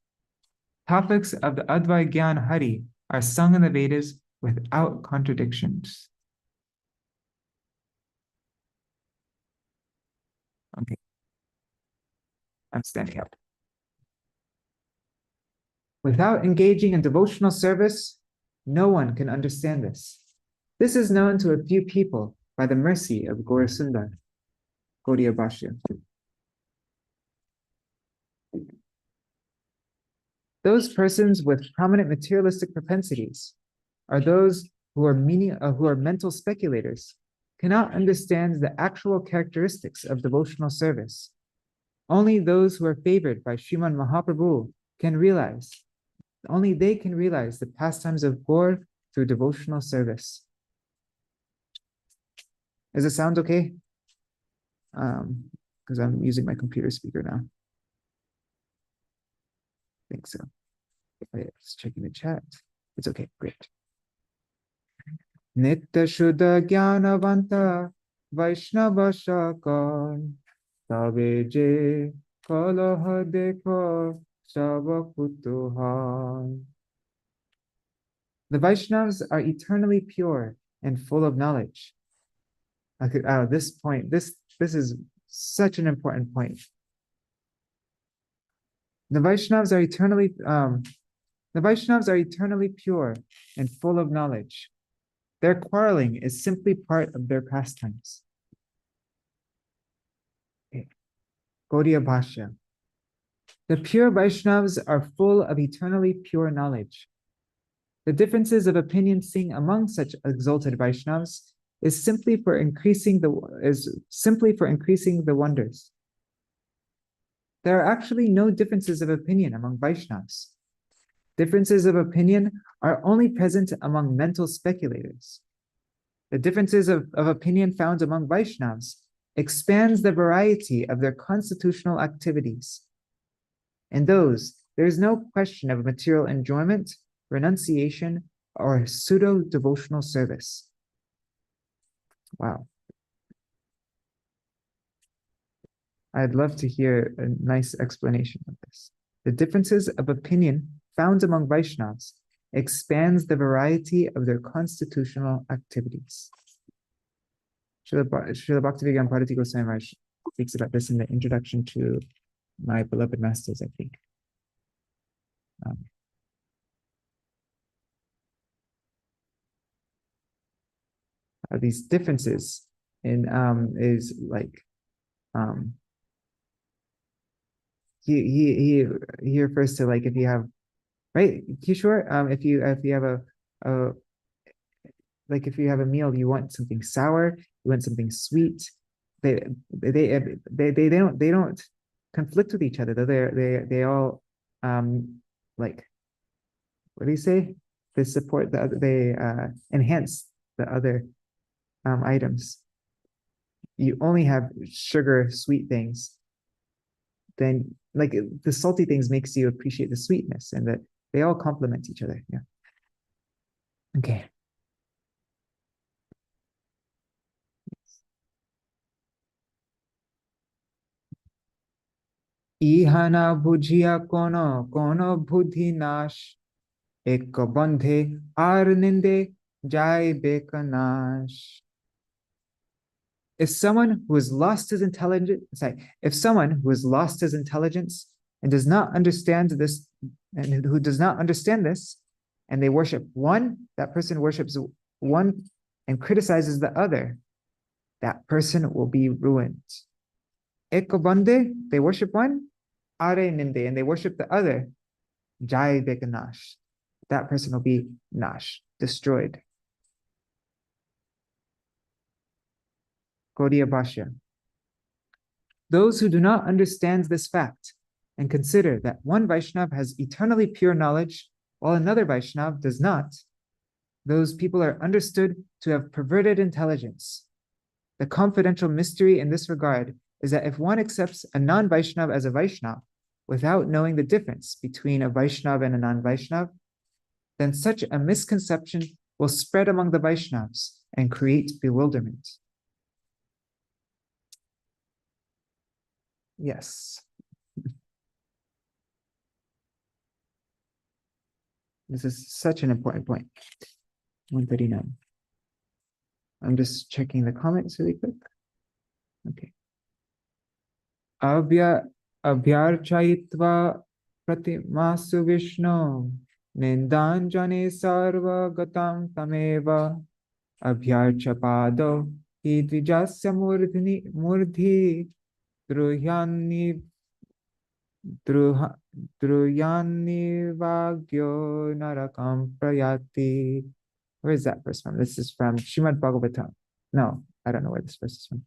Topics of the Advai Gyan Hari are sung in the Vedas without contradictions. Okay. I'm standing up. Without engaging in devotional service, no one can understand this. This is known to a few people by the mercy of Gaurasundar. Gaudiya Bhashya. Those persons with prominent materialistic propensities are those who are mental speculators, cannot understand the actual characteristics of devotional service. Only those who are favored by Sriman Mahaprabhu can realize, only they can realize the pastimes of Gaur through devotional service. Does it sound okay? because I'm using my computer speaker now. I think so. It's checking the chat. It's okay, great. Nitya Shuddha Jnanavanta Vaishnava Shakar Tabe Je Kalaha Dekho Shavakutuha. The Vaishnavas are eternally pure and full of knowledge. This point, this is such an important point. The Vaishnavas are eternally pure and full of knowledge. Their quarreling is simply part of their pastimes. Gaudiya Bhashya. The pure Vaishnavas are full of eternally pure knowledge. The differences of opinion seen among such exalted Vaishnavas is simply for increasing the wonders. There are actually no differences of opinion among Vaishnavas. Differences of opinion are only present among mental speculators. The differences of opinion found among Vaishnavas expands the variety of their constitutional activities. In those, there is no question of material enjoyment, renunciation, or pseudo-devotional service. Wow. I'd love to hear a nice explanation of this. The differences of opinion found among Vaishnavas expands the variety of their constitutional activities. Srila Bhaktivedanta Bharati Goswami Maharaj speaks about this in the introduction to My Beloved Masters, I think. These differences in is like he refers to, like, if you have, right, Kishore, if you have a like if you have a meal, you want something sour, you want something sweet. They don't conflict with each other. They all like, what do you say? They support the other, they enhance the other items. You only have sugar, sweet things. Then, like, the salty things makes you appreciate the sweetness, and that they all complement each other. Yeah. Okay. Ihana bhujia kono buddhi nash, ek bandhe ar ninde jai bekanash. If someone who has lost his intelligence and does not understand this, and who does not understand this, and they worship one, that person worships one and criticizes the other, that person will be ruined. Ekobande, they worship one, are ninde, and they worship the other, jai bekanash, that person will be nash, destroyed. Gaudiya Bhashya. Those who do not understand this fact and consider that one Vaishnava has eternally pure knowledge while another Vaishnava does not, those people are understood to have perverted intelligence. The confidential mystery in this regard is that if one accepts a non-Vaishnava as a Vaishnava without knowing the difference between a Vaishnava and a non-Vaishnava, then such a misconception will spread among the Vaishnavas and create bewilderment. Yes. This is such an important point. 139. I'm just checking the comments really quick. Okay. Abhyarchayitva pratimasu Viṣṇu nindanjane sarva gatam tameva abhyarchapado idvijasya murdhi druhyani vagyo narakam prayati. Where is that verse from? This is from Śrīmad Bhāgavata. No, I don't know where this verse is from.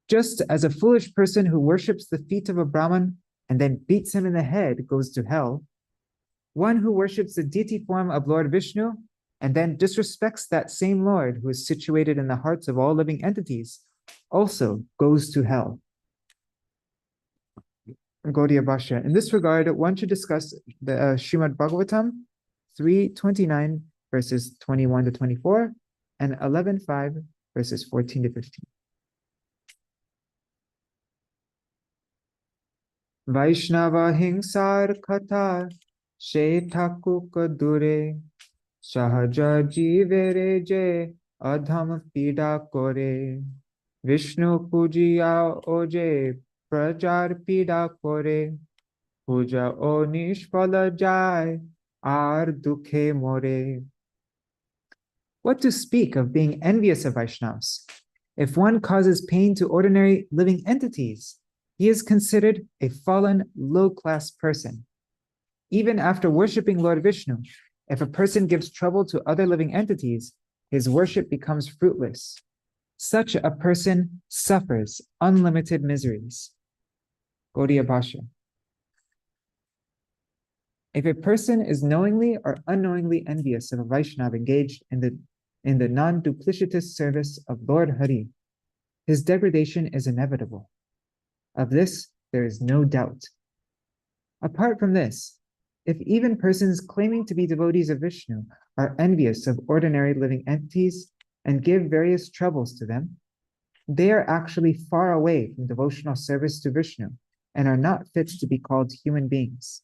Just as a foolish person who worships the feet of a Brahmin and then beats him in the head goes to hell, one who worships the deity form of Lord Viṣṇu and then disrespects that same Lord who is situated in the hearts of all living entities also goes to hell. Gaudiya Bhashya. In this regard, one should discuss the Śrīmad Bhagavatam 3:29 verses 21 to 24 and 11:5 verses 14 to 15. Vaishnava hingsar katha shetakuk dure sahaja jivere je adham pida kore Viṣṇu pujiya oje prajar pida kore puja o nishpala jai ar dukhe more. What to speak of being envious of Vaishnavas? If one causes pain to ordinary living entities, he is considered a fallen, low-class person. Even after worshipping Lord Viṣṇu, if a person gives trouble to other living entities, his worship becomes fruitless. Such a person suffers unlimited miseries. Gaudiya Bhashya. If a person is knowingly or unknowingly envious of a Vaishnava engaged in the non-duplicitous service of Lord Hari, his degradation is inevitable. Of this, there is no doubt. Apart from this, if even persons claiming to be devotees of Viṣṇu are envious of ordinary living entities and give various troubles to them, they are actually far away from devotional service to Viṣṇu and are not fit to be called human beings.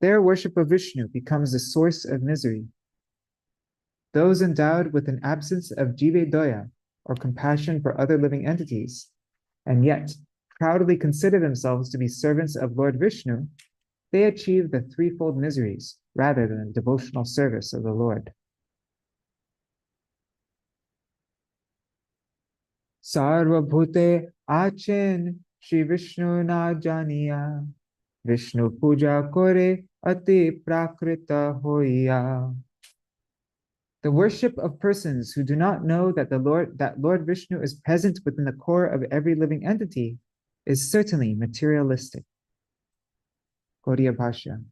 Their worship of Viṣṇu becomes the source of misery. Those endowed with an absence of jive-doya, or compassion for other living entities, and yet proudly consider themselves to be servants of Lord Viṣṇu, they achieve the threefold miseries rather than the devotional service of the Lord. Sarva bhute achen Shri Viṣṇu na janiya, Viṣṇu-pūjā kore ati prakrita hoya. The worship of persons who do not know that Lord Viṣṇu is present within the core of every living entity is certainly materialistic. Gaudiya Bhashya.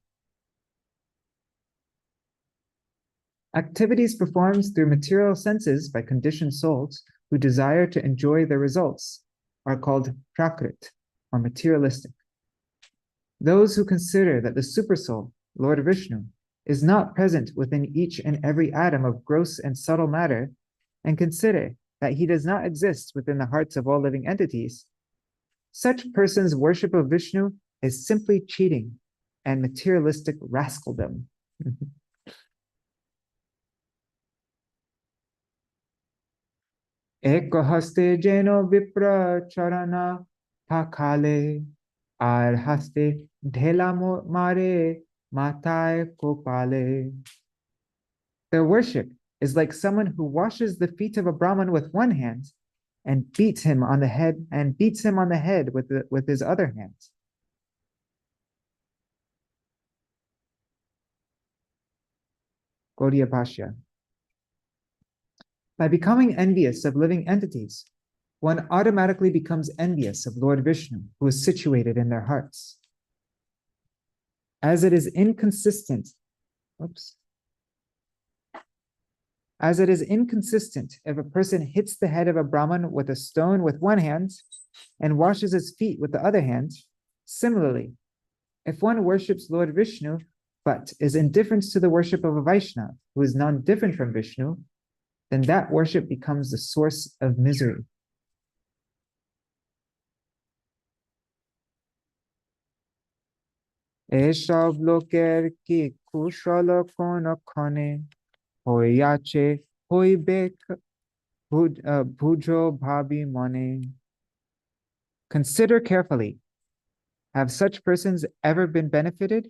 Activities performed through material senses by conditioned souls who desire to enjoy their results are called prakrit, or materialistic. Those who consider that the Supersoul, Lord Viṣṇu, is not present within each and every atom of gross and subtle matter, and consider that he does not exist within the hearts of all living entities, such persons' worship of Viṣṇu is simply cheating and materialistic rascaldom. Eko haste jeno vipra charana pakale, ar haste dhela mare matai kopale. Their worship is like someone who washes the feet of a Brahman with one hand and beats him on the head with his other hand. Gaudiya Bhashya. By becoming envious of living entities, one automatically becomes envious of Lord Viṣṇu, who is situated in their hearts. As it is inconsistent if a person hits the head of a Brahman with a stone with one hand and washes his feet with the other hand, similarly, if one worships Lord Viṣṇu but is indifferent to the worship of a Vaishnava who is non-different from Viṣṇu, then that worship becomes the source of misery. Eshav loker ki kushal kona khane hoyache hoibek bhujo bhabi mane. Consider carefully. Have such persons ever been benefited,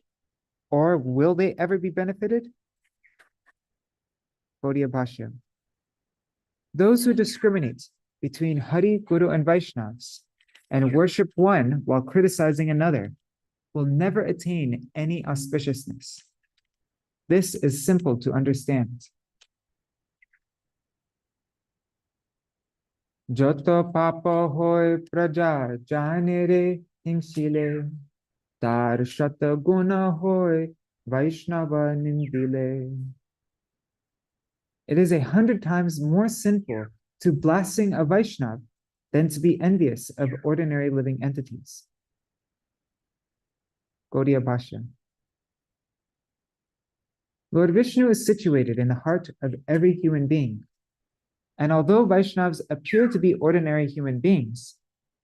or will they ever be benefited? Gaudiya Bhashya. Those who discriminate between Hari, Guru, and Vaishnavas and worship one while criticizing another will never attain any auspiciousness. This is simple to understand. Joto papa hoy praja janere hingsile, tar shata guna hoy Vaishnava nindile. It is 100 times more sinful to blaspheme a Vaishnava than to be envious of ordinary living entities. Gaudiya Bhashya. Lord Viṣṇu is situated in the heart of every human being. And although Vaishnavas appear to be ordinary human beings,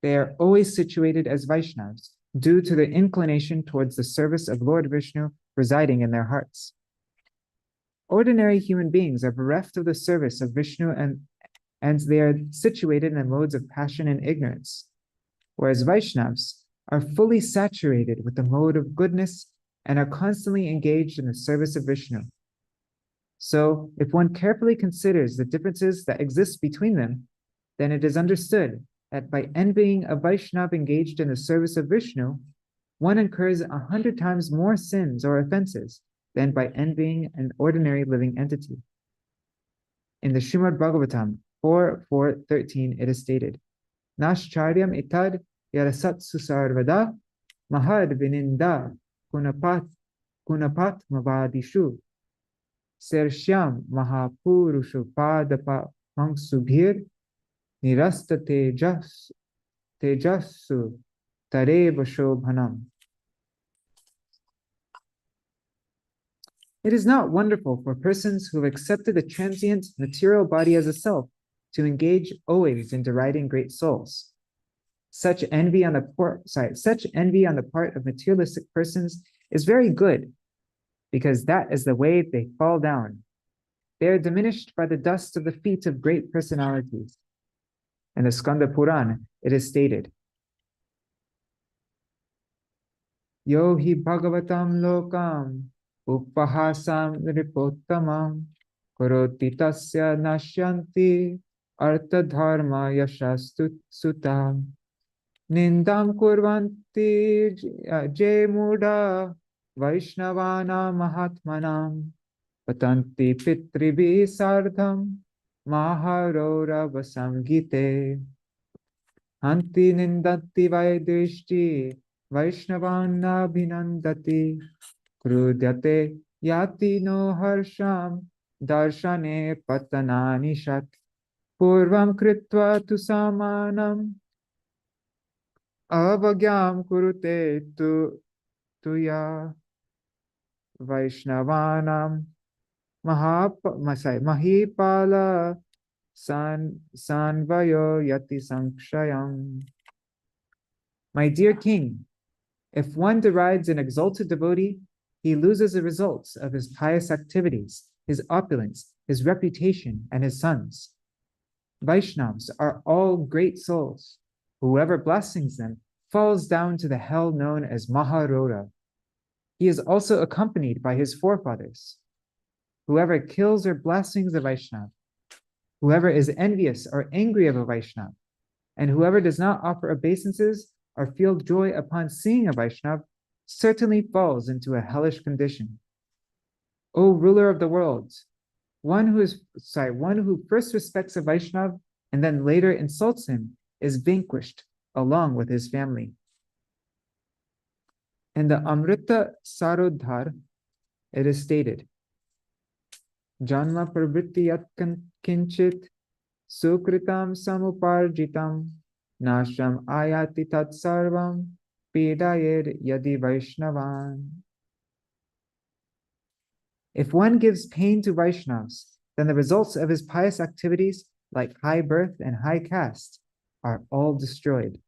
they are always situated as Vaishnavas due to their inclination towards the service of Lord Viṣṇu residing in their hearts. Ordinary human beings are bereft of the service of Viṣṇu and they are situated in modes of passion and ignorance, whereas Vaishnavas are fully saturated with the mode of goodness and are constantly engaged in the service of Viṣṇu. So, if one carefully considers the differences that exist between them, then it is understood that by envying a Vaishnava engaged in the service of Viṣṇu, one incurs 100 times more sins or offenses than by envying an ordinary living entity. In the Śrīmad Bhagavatam 4.4.13, it is stated, Nashcharyam itad yarasatsu sarvada mahad vininda kunapat mavadishu Sershyam Mahapurushu Padapa Mangsubhir Nirasta Tejasu Tareva Shobhanam. It is not wonderful for persons who have accepted the transient material body as a self to engage always in deriding great souls. Such envy on the part of materialistic persons is very good, because that is the way they fall down. They are diminished by the dust of the feet of great personalities. In the Skanda Purana, it is stated, Yo hi bhagavatam lokam upahasam ripottamam karoti tasya nashyanti artha dharma yashastu sutam nindam kurvanti je muda Vaishnavana Mahatmanam Patanti Pitribi Sardham Maharora Vasangite Hanti Nindati Vaidrishti Vaishnavana Bhinandati Krudyate Yati no Harsham Darshane Patanani Shat Purvam Kritva Tu Samanam Avagyam Kurute Tuya Vaishnavanam Mahipala Sanvayo Yati Sankshayam. My dear king, if one derides an exalted devotee, he loses the results of his pious activities, his opulence, his reputation, and his sons. Vaishnavas are all great souls. Whoever blasphemes them falls down to the hell known as Maharora. He is also accompanied by his forefathers. Whoever kills or blasphemes a Vaishnava, whoever is envious or angry of a Vaishnava, and whoever does not offer obeisances or feel joy upon seeing a Vaishnava, certainly falls into a hellish condition. O ruler of the world, one who first respects a Vaishnava and then later insults him is vanquished along with his family. In the Amrita Sarodhar, it is stated, Janma pravritti yat kinchit sukritam samuparjitam nasham ayati tat sarvam pidayed yadi Vaishnavan. If one gives pain to Vaishnavas, then the results of his pious activities, like high birth and high caste, are all destroyed.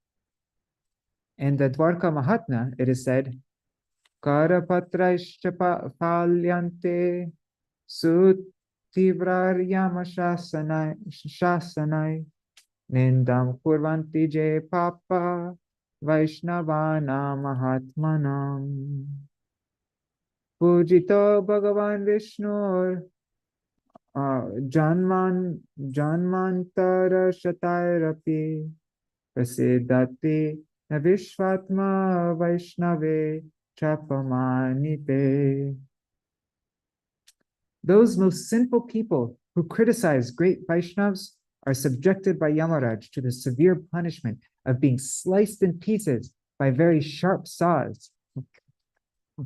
In the Dwarka Mahatmya, it is said, Karapatraischa palyante sutivrāryama shasanai nindam kurvanti je papa Vaishnavana Mahatmanam. Pujito Bhagavan Viṣṇur Janmantara Shatairapi Prasiddhati Vishvatma Vaishnave Chapamanite. Those most sinful people who criticize great Vaishnavas are subjected by Yamaraj to the severe punishment of being sliced in pieces by very sharp saws.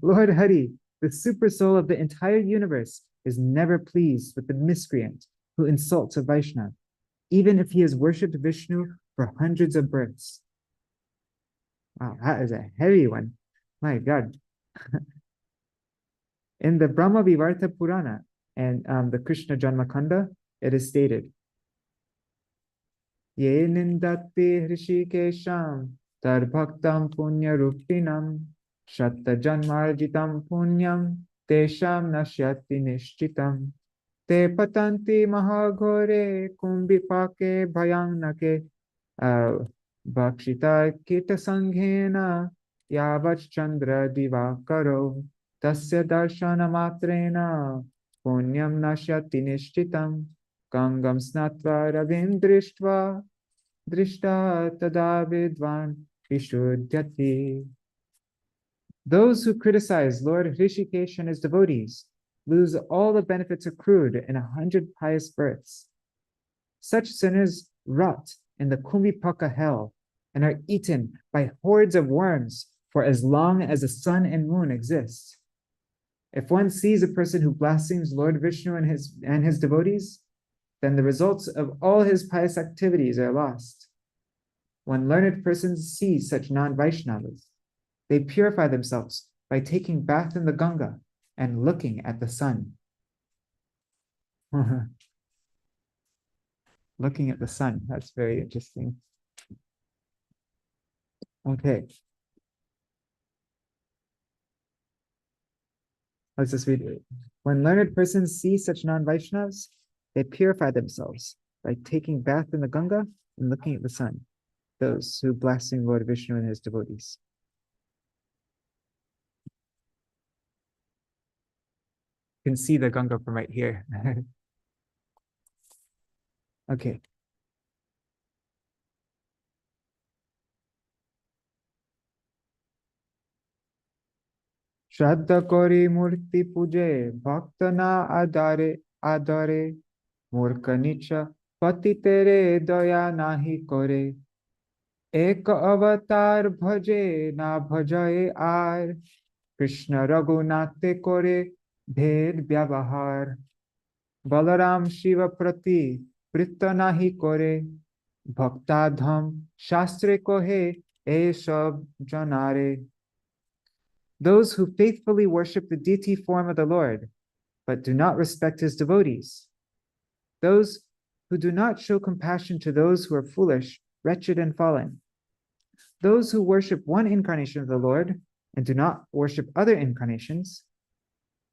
Lord Hari, the super soul of the entire universe, is never pleased with the miscreant who insults a Vaishnava, even if he has worshipped Viṣṇu for hundreds of births. Wow, that is a heavy one. My God. In the Brahma Vivarta Purana and the Krishna Janma-khaṇḍa, it is stated, Ye nindati hrishikesham tar bhaktam punya rupinam shatta janmarjitam punyam tesham nashyati nishchitam te patanti mahagore kumbhipake bhayanake bhakshita kita sanghena yavach chandra divakaro tasya darshana matrena punyam nashyati nishchitam Gangam snatva ravim drishtva drishta tada vidvan vishuddhyati. Those who criticize Lord Hrishikesh and his devotees lose all the benefits accrued in 100 pious births. Such sinners rot in the Kumbhipaka hell and are eaten by hordes of worms for as long as the sun and moon exist. If one sees a person who blasphemes Lord Viṣṇu and his devotees, then the results of all his pious activities are lost. When learned persons see such non-Vaishnavas, they purify themselves by taking bath in the Ganga and looking at the sun. Looking at the sun, that's very interesting. Okay. Let's just read it. When learned persons see such non-Vaishnavas, they purify themselves by taking bath in the Ganga and looking at the sun, those who blaspheme Lord Viṣṇu and his devotees. You can see the Ganga from right here. Okay. Shraddha kori murti puje bhakta na adare murka nicha pati tere daya nahi kore ek avatar bhaje na bhajaye ar Krishna Raghunathe kore bhed vyavahar Balaram Shiva prati pritta nahi kore bhakta dham shastre kohe e sab janare. Those who faithfully worship the deity form of the Lord, but do not respect his devotees. Those who do not show compassion to those who are foolish, wretched, and fallen. Those who worship one incarnation of the Lord and do not worship other incarnations.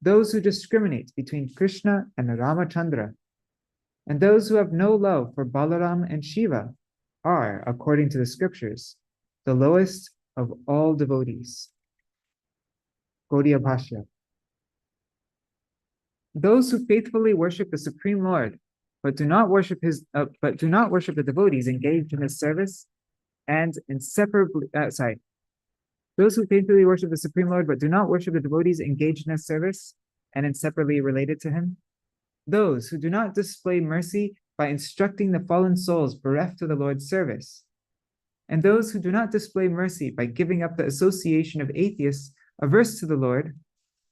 Those who discriminate between Krishna and Ramachandra. And those who have no love for Balaram and Shiva are, according to the scriptures, the lowest of all devotees. Gaudiya Bhashya. Those who faithfully worship the Supreme Lord, but do not worship the devotees engaged in his service, and inseparably. Those who faithfully worship the Supreme Lord, but do not worship the devotees engaged in his service, and inseparably related to him. Those who do not display mercy by instructing the fallen souls bereft of the Lord's service, and those who do not display mercy by giving up the association of atheists averse to the Lord,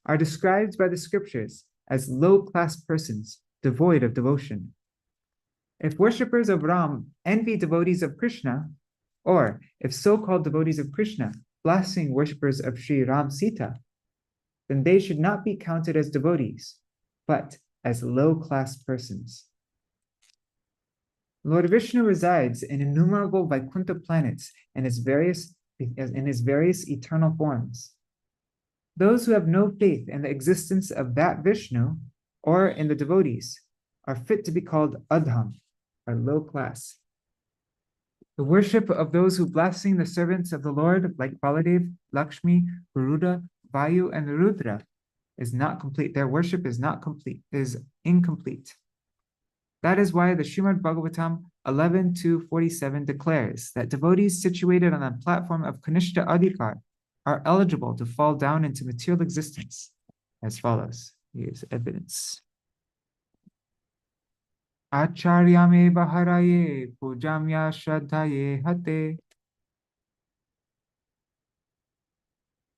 are described by the scriptures as low-class persons, devoid of devotion. If worshippers of Ram envy devotees of Krishna, or if so-called devotees of Krishna blaspheme worshippers of Sri Ram Sita, then they should not be counted as devotees, but as low-class persons. Lord Viṣṇu resides in innumerable Vaikuntha planets and his various eternal forms. Those who have no faith in the existence of that Viṣṇu or in the devotees are fit to be called adham, or low class. The worship of those who blaspheme the servants of the Lord, like Baladev, Lakshmi, Garuda, Vayu, and Rudra, is not complete. Their worship is incomplete. That is why the Śrīmad Bhagavatam 11:2-47 declares that devotees situated on the platform of Kanishta Adhikar are eligible to fall down into material existence as follows. Here's evidence. Acharyame baharaye pujamya shraddhaye hate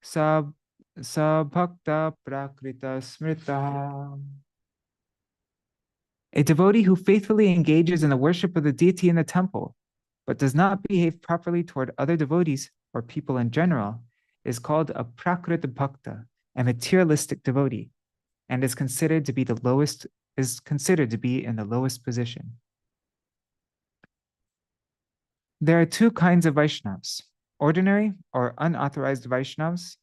sabhakta prakrita smrita. A devotee who faithfully engages in the worship of the deity in the temple, but does not behave properly toward other devotees or people in general, is called a prakrita bhakta, a materialistic devotee, and is considered to be in the lowest position. There are two kinds of Vaishnavas, ordinary or unauthorized Vaishnavas,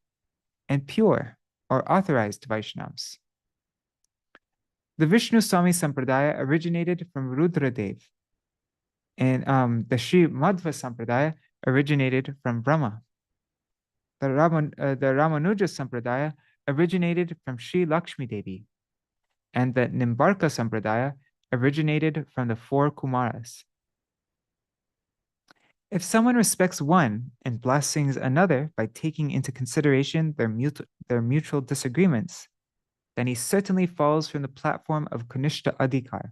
and pure or authorized Vaishnavas. The Viṣṇu Swami Sampradaya originated from Rudradev, and the Śrī Madhva Sampradaya originated from Brahma. The Ramanuja Sampradaya originated from Śrī Lakshmi Devi, and the Nimbarka Sampradaya originated from the four Kumaras. If someone respects one and blasphemes another by taking into consideration their mutual disagreements, then he certainly falls from the platform of Kanishta Adhikar.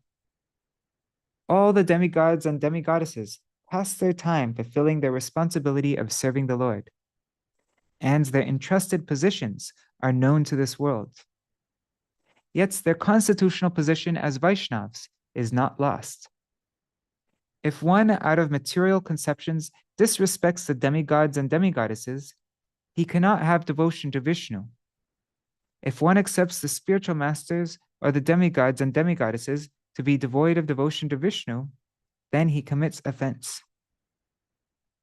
All the demigods and demigoddesses pass their time fulfilling their responsibility of serving the Lord, and their entrusted positions are known to this world. Yet their constitutional position as Vaishnavas is not lost. If one out of material conceptions disrespects the demigods and demigoddesses, he cannot have devotion to Viṣṇu. If one accepts the spiritual masters or the demigods and demigoddesses to be devoid of devotion to Viṣṇu, then he commits offense.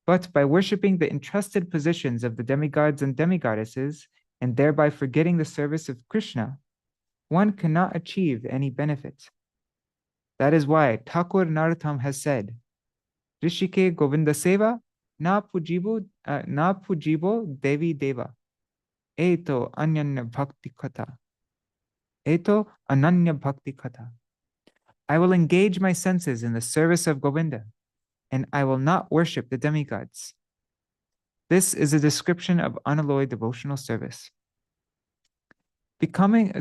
But by worshipping the entrusted positions of the demigods and demigoddesses, and thereby forgetting the service of Krishna, one cannot achieve any benefit. That is why Thakur Narottam has said, Rishike Govinda Seva na pujibo devi deva. Eto ananya bhakti katha. Eto ananya bhakti katha. I will engage my senses in the service of Govinda, and I will not worship the demigods. This is a description of unalloyed devotional service. Becoming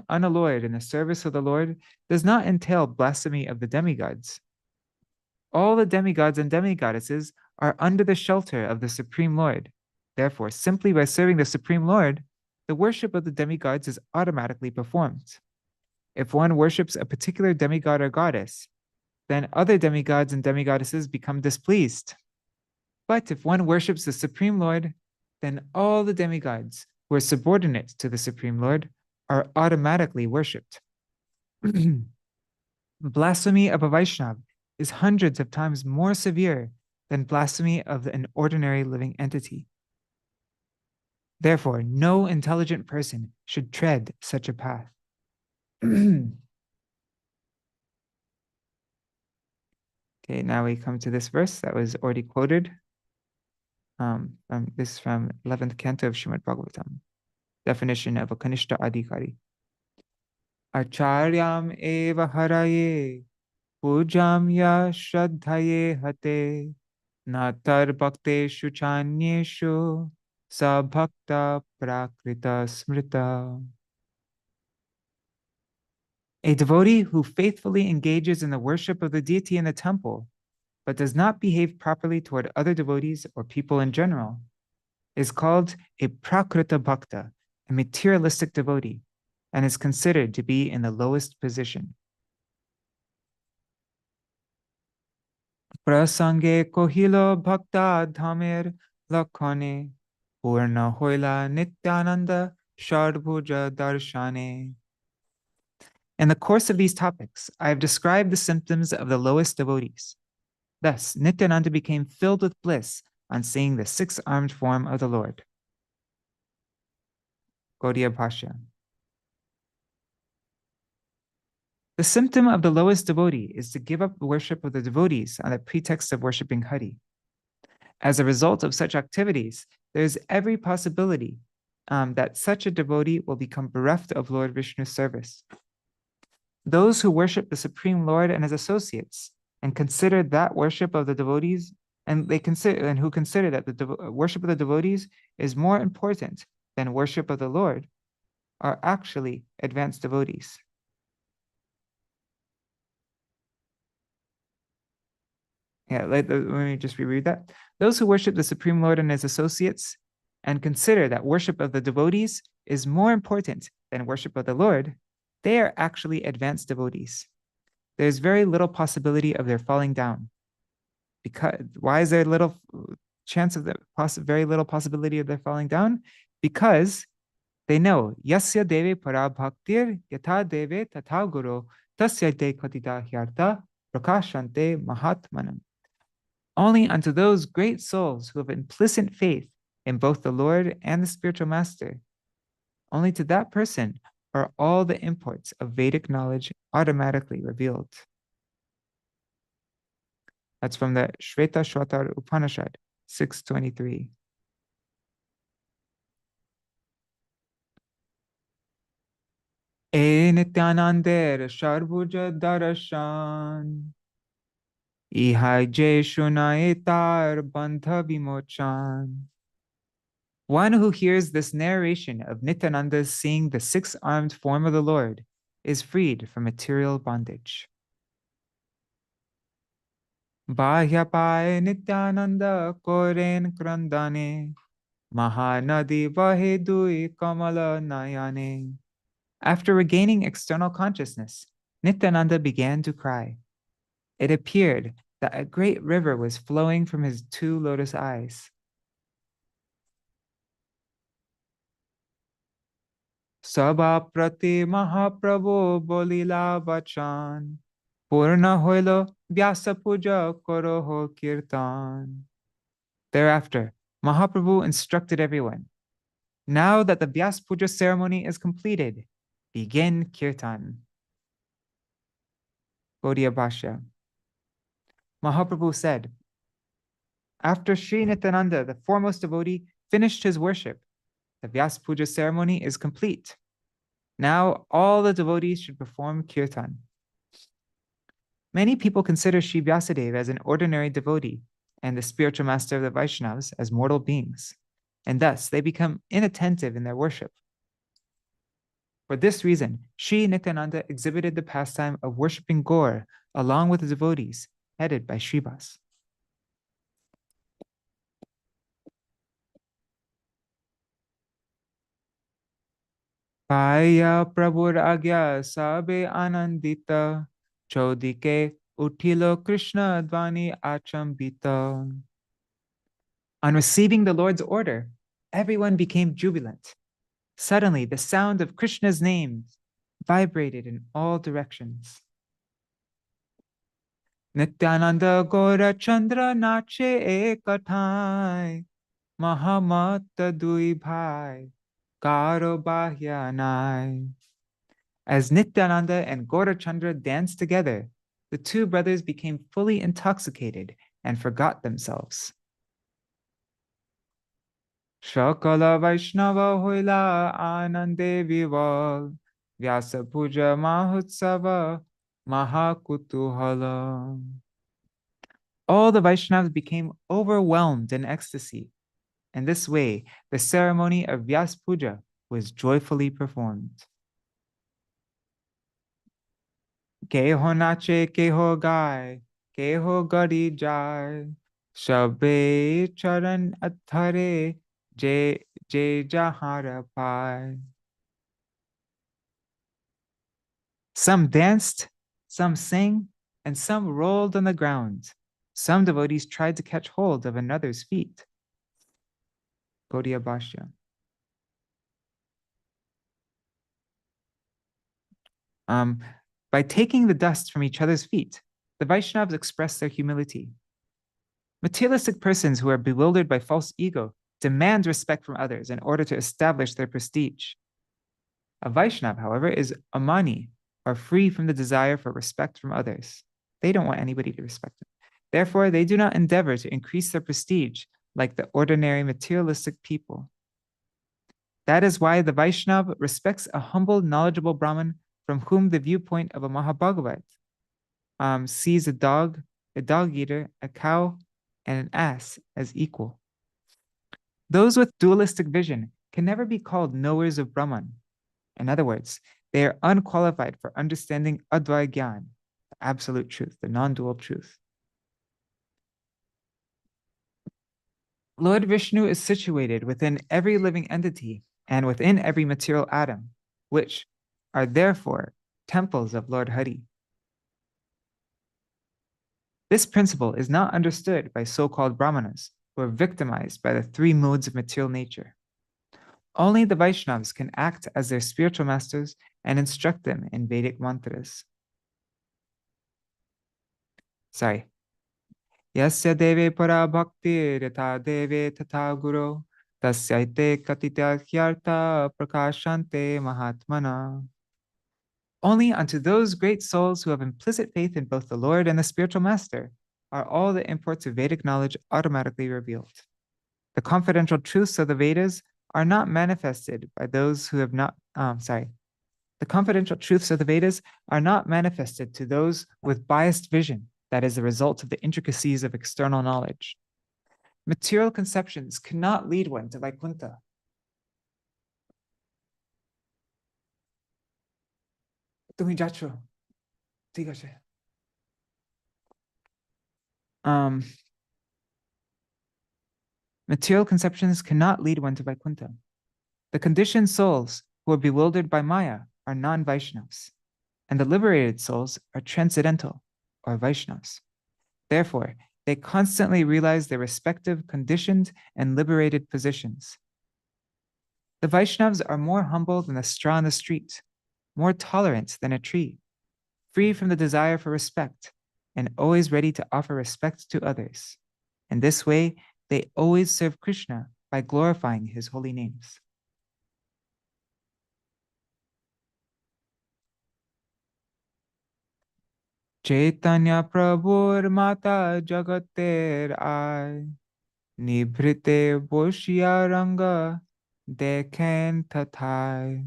unalloyed in the service of the Lord does not entail blasphemy of the demigods. All the demigods and demigoddesses are under the shelter of the Supreme Lord. Therefore, simply by serving the Supreme Lord, the worship of the demigods is automatically performed. If one worships a particular demigod or goddess, then other demigods and demigoddesses become displeased. But if one worships the Supreme Lord, then all the demigods who are subordinate to the Supreme Lord are automatically worshipped. Blasphemy of a Vaishnava is hundreds of times more severe than blasphemy of an ordinary living entity. Therefore, no intelligent person should tread such a path. Okay, now we come to this verse that was already quoted. This is from 11th canto of Śrīmad Bhagavatam. Definition of a Kanishta Adhikari. Acharyam eva haraye pujam ya shraddhaye hate natar bhakte shuchanyeshu sabhakta prakrita smrita. A devotee who faithfully engages in the worship of the deity in the temple, but does not behave properly toward other devotees or people in general, is called a prakrita bhakta, a materialistic devotee, and is considered to be in the lowest position. Prasange kohilo bhakta dhamer lakhane purna hoila nityananda sharbhuja darshane. In the course of these topics, I have described the symptoms of the lowest devotees. Thus, Nityananda became filled with bliss on seeing the six-armed form of the Lord. Gaudiya Bhashya. The symptom of the lowest devotee is to give up the worship of the devotees on the pretext of worshipping Hari. As a result of such activities, there is every possibility that such a devotee will become bereft of Lord Viṣṇu's service. Those who worship the Supreme Lord and his associates and consider that worship of the devotees, and who consider that the worship of the devotees is more important than worship of the Lord, are actually advanced devotees. Yeah, let me just reread that. Those who worship the Supreme Lord and his associates and consider that worship of the devotees is more important than worship of the Lord, they are actually advanced devotees. There's very little possibility of their falling down. Why is there little chance of the very little possibility of their falling down, because they know yasya deve para bhaktir yatha deve tatha guru tasya de katita hyarta prakashante mahatmanam. Only unto those great souls who have implicit faith in both the Lord and the spiritual master, only to that person are all the imports of Vedic knowledge automatically revealed. That's from the Shvetashvatar Upanishad, 623. E Nityanandar Sharbhuja Darashan Ihai Je Shunaetar Bandha Vimochan. One who hears this narration of Nityananda seeing the six-armed form of the Lord is freed from material bondage. Bahyapaye Nityananda Koren Krandane Mahanadi Vahe Dui Kamala Nayane. After regaining external consciousness, Nityananda began to cry. It appeared that a great river was flowing from his two lotus eyes. Sabha prati Mahaprabhu bolila vachan Purna hoilo Vyāsa-pūjā koroho kirtan. Thereafter, Mahaprabhu instructed everyone, now that the Vyāsa-pūjā ceremony is completed, begin kirtan. Gaudiya Bhashya. Mahaprabhu said, after Sri Nityananda, the foremost devotee, finished his worship, the Vyāsa-pūjā ceremony is complete. Now all the devotees should perform kirtan. Many people consider Sri Vyasadeva as an ordinary devotee and the spiritual master of the Vaishnavas as mortal beings, and thus they become inattentive in their worship. For this reason, Sri Nityananda exhibited the pastime of worshipping Gaur along with the devotees, headed by Srivas. Paya Prabhur Agya Sabe Anandita Chaudike Utilo Krishna Dvani Achambita. On receiving the Lord's order, everyone became jubilant. Suddenly, the sound of Krishna's name vibrated in all directions. Nityananda Gora Chandra Nache Ekathai Mahamata Dui Bhai Karo Bahyanai. As Nityananda and Gaurachandra danced together, the two brothers became fully intoxicated and forgot themselves. Shakala Vaishnava Hoila Anande Vival Vyāsa-pūjā Mahotsava Mahakutuhala. All the Vaishnavas became overwhelmed in ecstasy. In this way, the ceremony of Vyāsa-pūjā was joyfully performed. Keho nache, keho gai, keho gadi jai, shabe charan athare, je jahara pai. Some danced, some sang, and some rolled on the ground. Some devotees tried to catch hold of another's feet. Gaudiya Bhashya. By taking the dust from each other's feet, the Vaishnavas express their humility. Materialistic persons who are bewildered by false ego demand respect from others in order to establish their prestige. A Vaishnava, however, is amani, or free from the desire for respect from others. They don't want anybody to respect them. Therefore, they do not endeavor to increase their prestige like the ordinary materialistic people. That is why the Vaishnava respects a humble, knowledgeable Brahmin from whom the viewpoint of a Mahabhagavat sees a dog eater, a cow, and an ass as equal. Those with dualistic vision can never be called knowers of Brahman. In other words, they are unqualified for understanding Advaya Gyan, the absolute truth, the non-dual truth. Lord Viṣṇu is situated within every living entity and within every material atom, which are therefore temples of Lord Hari. This principle is not understood by so-called Brahmanas who are victimized by the three modes of material nature. Only the Vaishnavas can act as their spiritual masters and instruct them in Vedic mantras. Sorry. Yasya deve para bhakti yatha deve tatha guru tasyaite katita hyartha prakashante mahatmana. Only unto those great souls who have implicit faith in both the Lord and the spiritual master are all the imports of Vedic knowledge automatically revealed. The confidential truths of the Vedas are not manifested by those who have not, the confidential truths of the Vedas are not manifested to those with biased vision that is the result of the intricacies of external knowledge. Material conceptions cannot lead one to Vaikuntha. তুমি যাচ্ছ ঠিক আছে Material conceptions cannot lead one to Vaikuntha. The conditioned souls who are bewildered by Maya are non-Vaishnavas, and the liberated souls are transcendental, or Vaishnavas. Therefore, they constantly realize their respective conditioned and liberated positions. The Vaishnavas are more humble than the straw in the street, more tolerant than a tree, free from the desire for respect, and always ready to offer respect to others. In this way, they always serve Krishna by glorifying his holy names. Chaitanya Prabhur Mata Jagater Ay Nibhrite Boshya Ranga Dekhen Tathai.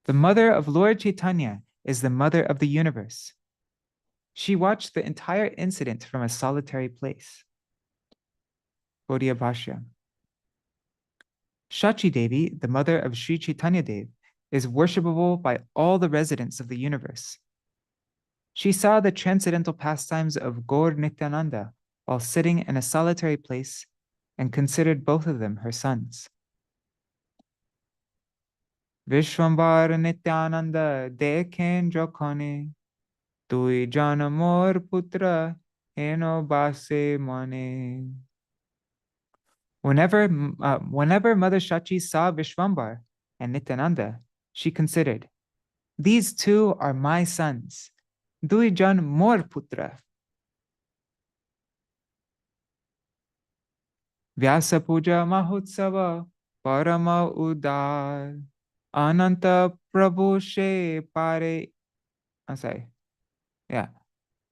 The mother of Lord Chaitanya is the mother of the universe. She watched the entire incident from a solitary place. Gaudiya Bhashya. Shachi Devi, the mother of Śrī Caitanya-Dev, is worshipable by all the residents of the universe. She saw the transcendental pastimes of Gaur Nityananda while sitting in a solitary place and considered both of them her sons. Vishwambar Nityananda dekhen jokhone, tui jana mor putra eno base mane. Whenever Mother Shachi saw Vishwambar and Nityananda, she considered, these two are my sons. Dui jan mor putra. Vyāsa-pūjā mahotsava parama udar. Ananta Prabhu she pare. I'm sorry. Yeah.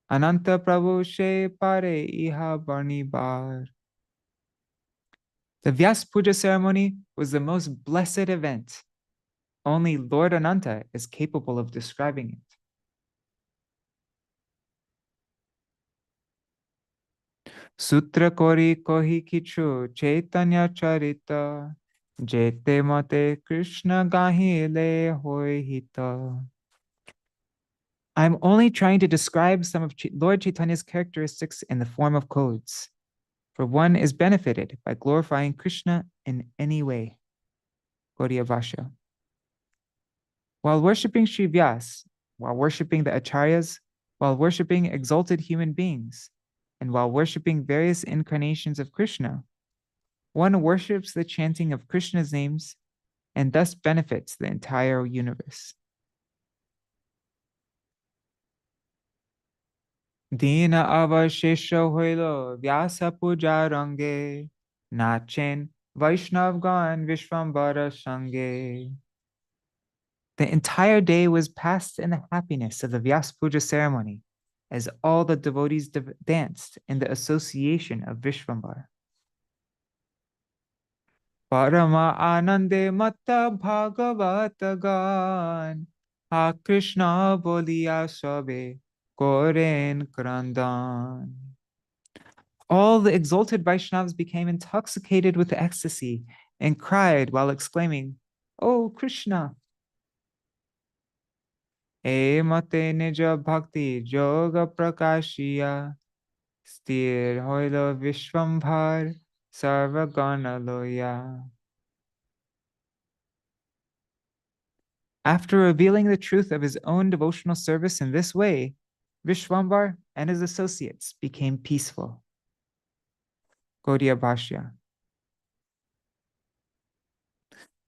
Ananta Prabhu she pare iha barni bar. The Vyāsa-pūjā ceremony was the most blessed event. Only Lord Ananta is capable of describing it. Sutra kori kohi kichu Chaitanya charita jete mate Krishna gahi le hoi hita. I'm only trying to describe some of Lord Chaitanya's characteristics in the form of codes, for one is benefited by glorifying Krishna in any way. Gaudiya Bhashya. While worshipping Sri Vyas, while worshipping the acharyas, while worshipping exalted human beings, and while worshipping various incarnations of Krishna, one worships the chanting of Krishna's names and thus benefits the entire universe. Dina avashesha hoilo Vyāsa-pūjā range nachen Vaishnavgan Vishvambara sange. The entire day was passed in the happiness of the Vyāsa-pūjā ceremony, as all the devotees danced in the association of Vishvambara. Parama anande matta bhagavata gan, ha Krishna boliya sabe koren krandan. All the exalted Vaishnavas became intoxicated with ecstasy and cried while exclaiming, "Oh Krishna!" E mate nija bhakti yoga prakashiya sthir hoilo Vishvambhar sarvagana loya. After revealing the truth of his own devotional service in this way, Vishwambar and his associates became peaceful. Gaudiya Bhashya.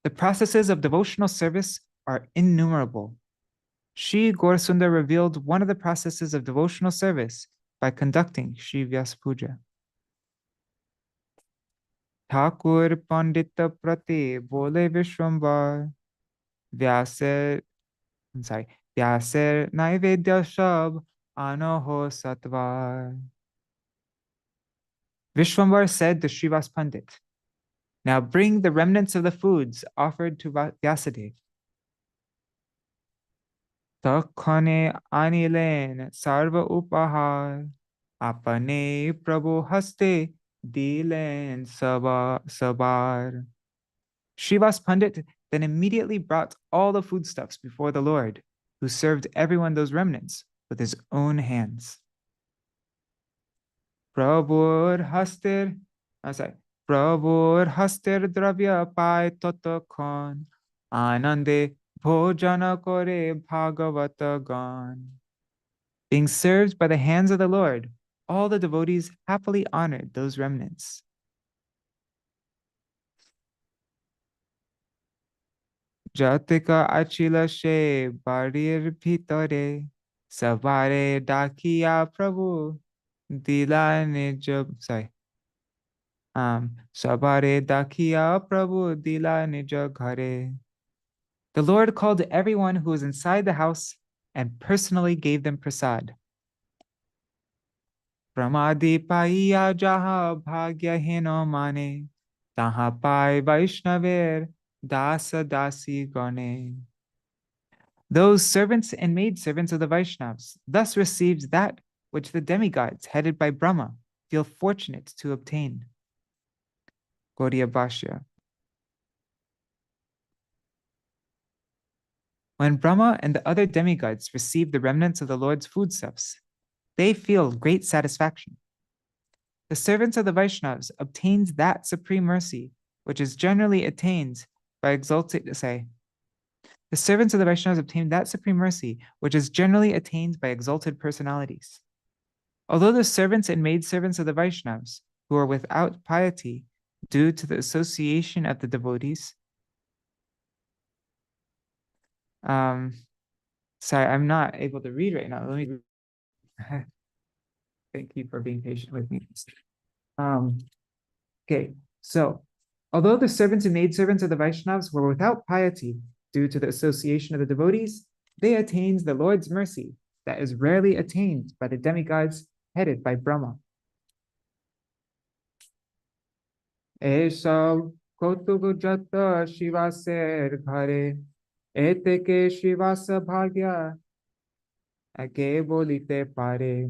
The processes of devotional service are innumerable. Śrī Gaurasundar revealed one of the processes of devotional service by conducting Śrī Vyāsa-pūjā. Thakur Pandita Prati Bole Vishwambar Vyāsa Naivedya Shab Anoho Satvar. Vishwambar said to Srivas Pandit, "Now bring the remnants of the foods offered to Vyasadeva." Takhane anilen sarva upahar apane prabhu haste dilen sabar. Srivas Pandit then immediately brought all the foodstuffs before the Lord, who served everyone those remnants with his own hands. Prabhur haster dravya pai totakon anande bhojana kore bhagavata gan. Being served by the hands of the Lord, all the devotees happily honored those remnants. Jatika achila she barir bhitare sabare dakiya prabhu dila nija sabare dakiya prabhu dila nija ghare. The Lord called everyone who was inside the house and personally gave them prasad. Pramadi paiya jaha bhagya hino mane taha pai Vaishnaver dasa dasi gane. Those servants and maidservants of the Vaishnavas thus received that which the demigods, headed by Brahma, feel fortunate to obtain. Gaudiya Bhashya. When Brahma and the other demigods receive the remnants of the Lord's foodstuffs, they feel great satisfaction. The servants of the Vaishnavas obtains that supreme mercy which is generally attained by exalted The servants of the Vaishnavas obtain that supreme mercy which is generally attained by exalted personalities. Although the servants and maidservants of the Vaishnavas, who are without piety due to the association of the devotees, sorry, I'm not able to read right now. Let me. Thank you for being patient with me. Okay, so although the servants and maidservants of the Vaishnavas were without piety due to the association of the devotees, they attained the Lord's mercy that is rarely attained by the demigods headed by Brahma. Eshav kotugujata shivaser ghare eteke Vyāsa-pūjā age bolite pare.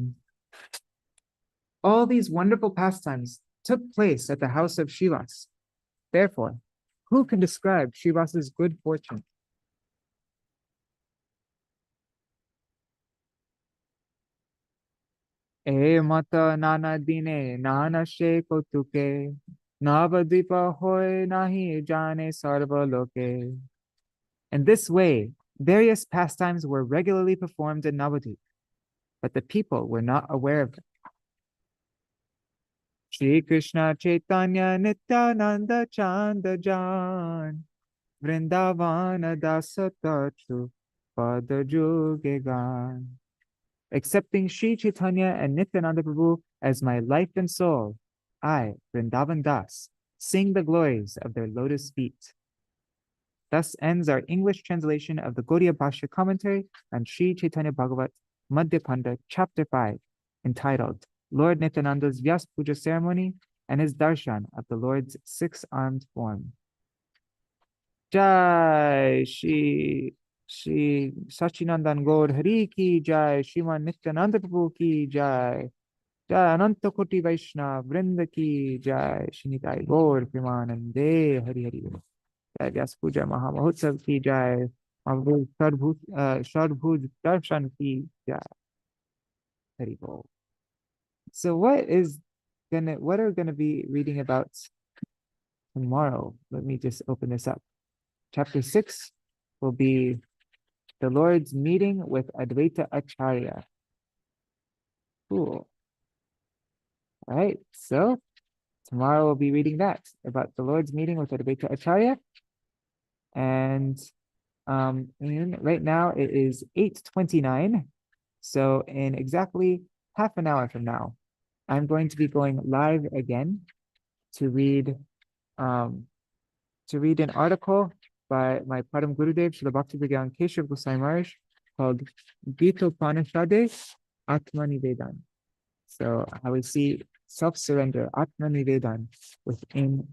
All these wonderful pastimes took place at the house of Srivas. Therefore, who can describe Srivas's good fortune? E mata nana dine nana she kotuke navadipa hoy nahi jane sarva loke. In this way, various pastimes were regularly performed in Navadvip, but the people were not aware of them. Śrī Krishna Caitanya Nityananda Chanda Jan Vrindavana Dasa Tatu Pada Jugegan. Accepting Śrī Caitanya and Nityananda Prabhu as my life and soul, I, Vrindavan Das, sing the glories of their lotus feet. Thus ends our English translation of the Gaudiya Bhashya commentary on Śrī Caitanya-bhāgavata, Madhya-khaṇḍa, Chapter 5, entitled Lord Nityananda's Vyāsa-pūjā ceremony and his darshan of the Lord's six-armed form. Jai Shri Sachinandan Gaur Hari ki Jai, Shriman Nityananda Prabhu ki Jai, Jai Ananta Koti Vaishnav Vrinda ki Jai, Shinitai Gaur Premanande Hari Hari. Jai Vyāsa-pūjā Mahamahotsav ki Jai, Sharbhuj Darshan ki Jai. Hari Bol. So what are gonna be reading about tomorrow? Let me just open this up. Chapter 6 will be the Lord's meeting with Advaita Acharya. Cool. All right, so tomorrow we'll be reading that about the Lord's meeting with Advaita Acharya. And right now it is 8:29. So in exactly half an hour from now, I'm going to be going live again to read an article by my Param Gurudev, Srila Bhakti-Vigyan Keshav Goswami Maharaj, called Gita-upanishade Atma-nivedan. So I will see self-surrender, Atma-nivedan, within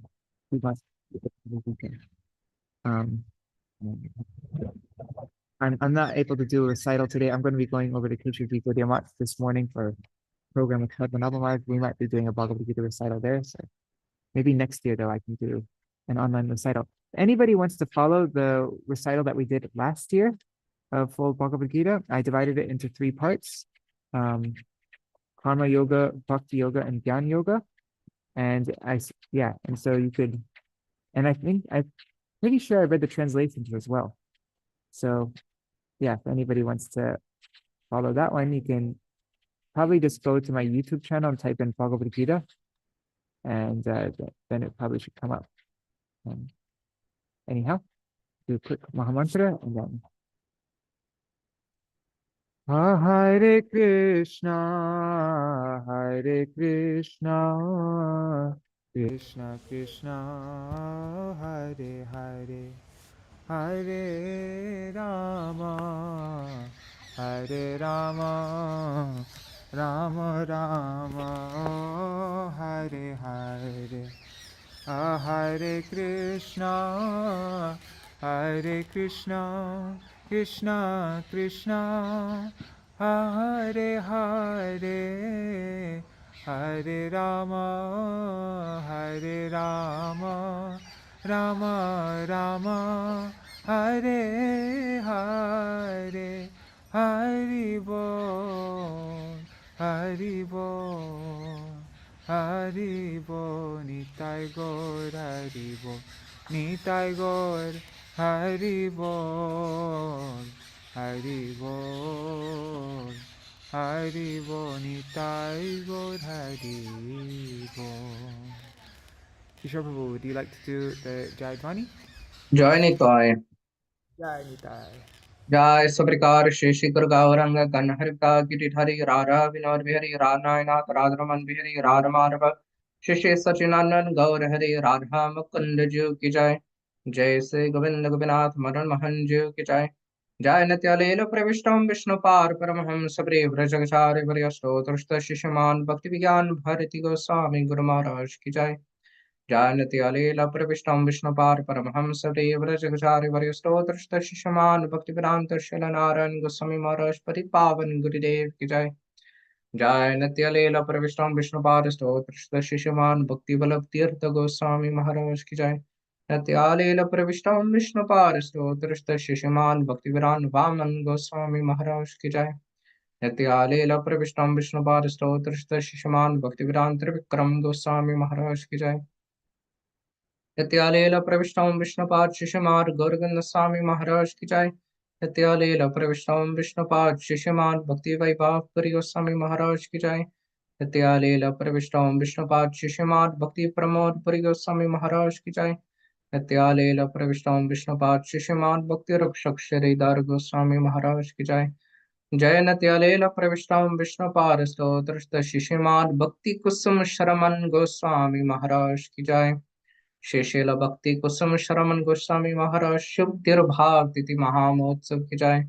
um, I'm not able to do a recital today. I'm going to be going over to Keshav Gita this morning for a program with Madhya Maharaj. We might be doing a Bhagavad Gita recital there. So maybe next year, though, I can do an online recital. If anybody wants to follow the recital that we did last year of full Bhagavad Gita, I divided it into 3 parts: Karma Yoga, Bhakti Yoga, and Jnana Yoga. And and so you could, and I'm pretty sure I read the translations as well. So yeah, if anybody wants to follow that one, you can probably just go to my YouTube channel and type in Bhagavad Gita, and then it probably should come up. Anyhow, do a quick Mahamantra and then Hare Krishna, Krishna Krishna, Hare Hare, Hare Rama, Rama Rama, Hare Hare. Hare Krishna, Krishna Krishna, Hare Hare, Hare Rama, Rama Rama, Hare Hare, Hari Bol, Hari Bol. Haribo, Nitai Gaur, Haribo, Nitai Gaur, Haribo, Haribo, Haribo, Nitai Gaur, Haribo. Kishore Prabhu, would you like to do the Jai Dhwani? Jai Nitai. Jai Nitai. Jai Sabrikar Sheshi Gauranga Ganharika Giridhari Rara Vinod Vihari Radhainath Radhaman Vihari Radhamarava Shishi Sachinanan Gaur Hari Radha Mukunda Ju Ki Jai Jai Sri Govinda Gopinath Madan Mahan Ju Ki Jai Jai Natyalela Pravishtam Vishnu Par Paramaham Sabri Vrajagachari Varyasto Trishta Shishaman Bhakti Vigyan Bharati Goswami Guru Maharaj Ki Jai जानति अलील प्रविष्टं विष्णुपाद परमहंस देवरजगचारि वर्यस्तोत्रस्त शिष्यमान भक्तिवेदांत शैलनारायण गोस्वामी महाराज पावन गुरुदेव की जय जय नित्यलील प्रविष्टं विष्णुपाद स्तोत्रस्त शिष्यमान भक्तिवल्लभ तीर्थ गोस्वामी महाराज की जय नित्यालील प्रविष्टं विष्णुपाद स्तोत्रस्त शिष्यमान भक्तिवेदांत वामन गोस्वामी महाराज की जय नित्यालील प्रविष्टं विष्णुपाद स्तोत्रस्त शिष्यमान भक्तिवेदांत त्रिविक्रम गोस्वामी महाराज की जय नित्यालेल प्रविष्टं विष्णुपाद शिष्यमार गौरगंध स्वामी महाराज की जय नित्यालेल प्रविष्टं विष्णुपाद शिष्यमार भक्ति वैभाव पुरी गोस्वामी महाराज की जय नित्यालेल प्रविष्टं विष्णुपाद शिष्यमार भक्ति प्रमोद पुरी गोस्वामी महाराज की जय नित्यालेल प्रविष्टं विष्णुपाद शिष्यमार भक्ति रक्षक श्रीधर गोस्वामी महाराज की जय जय नित्यालेल प्रविष्टं विष्णुपाद स्तोत्रस्त शिष्यमार भक्ति कुसुम शरमन गोस्वामी महाराज की जय शेषेल भक्ति कुसुम शरमन गोस्वामी महाराज शुभ्धिर्भाव तिथि महामहोत्सव की जय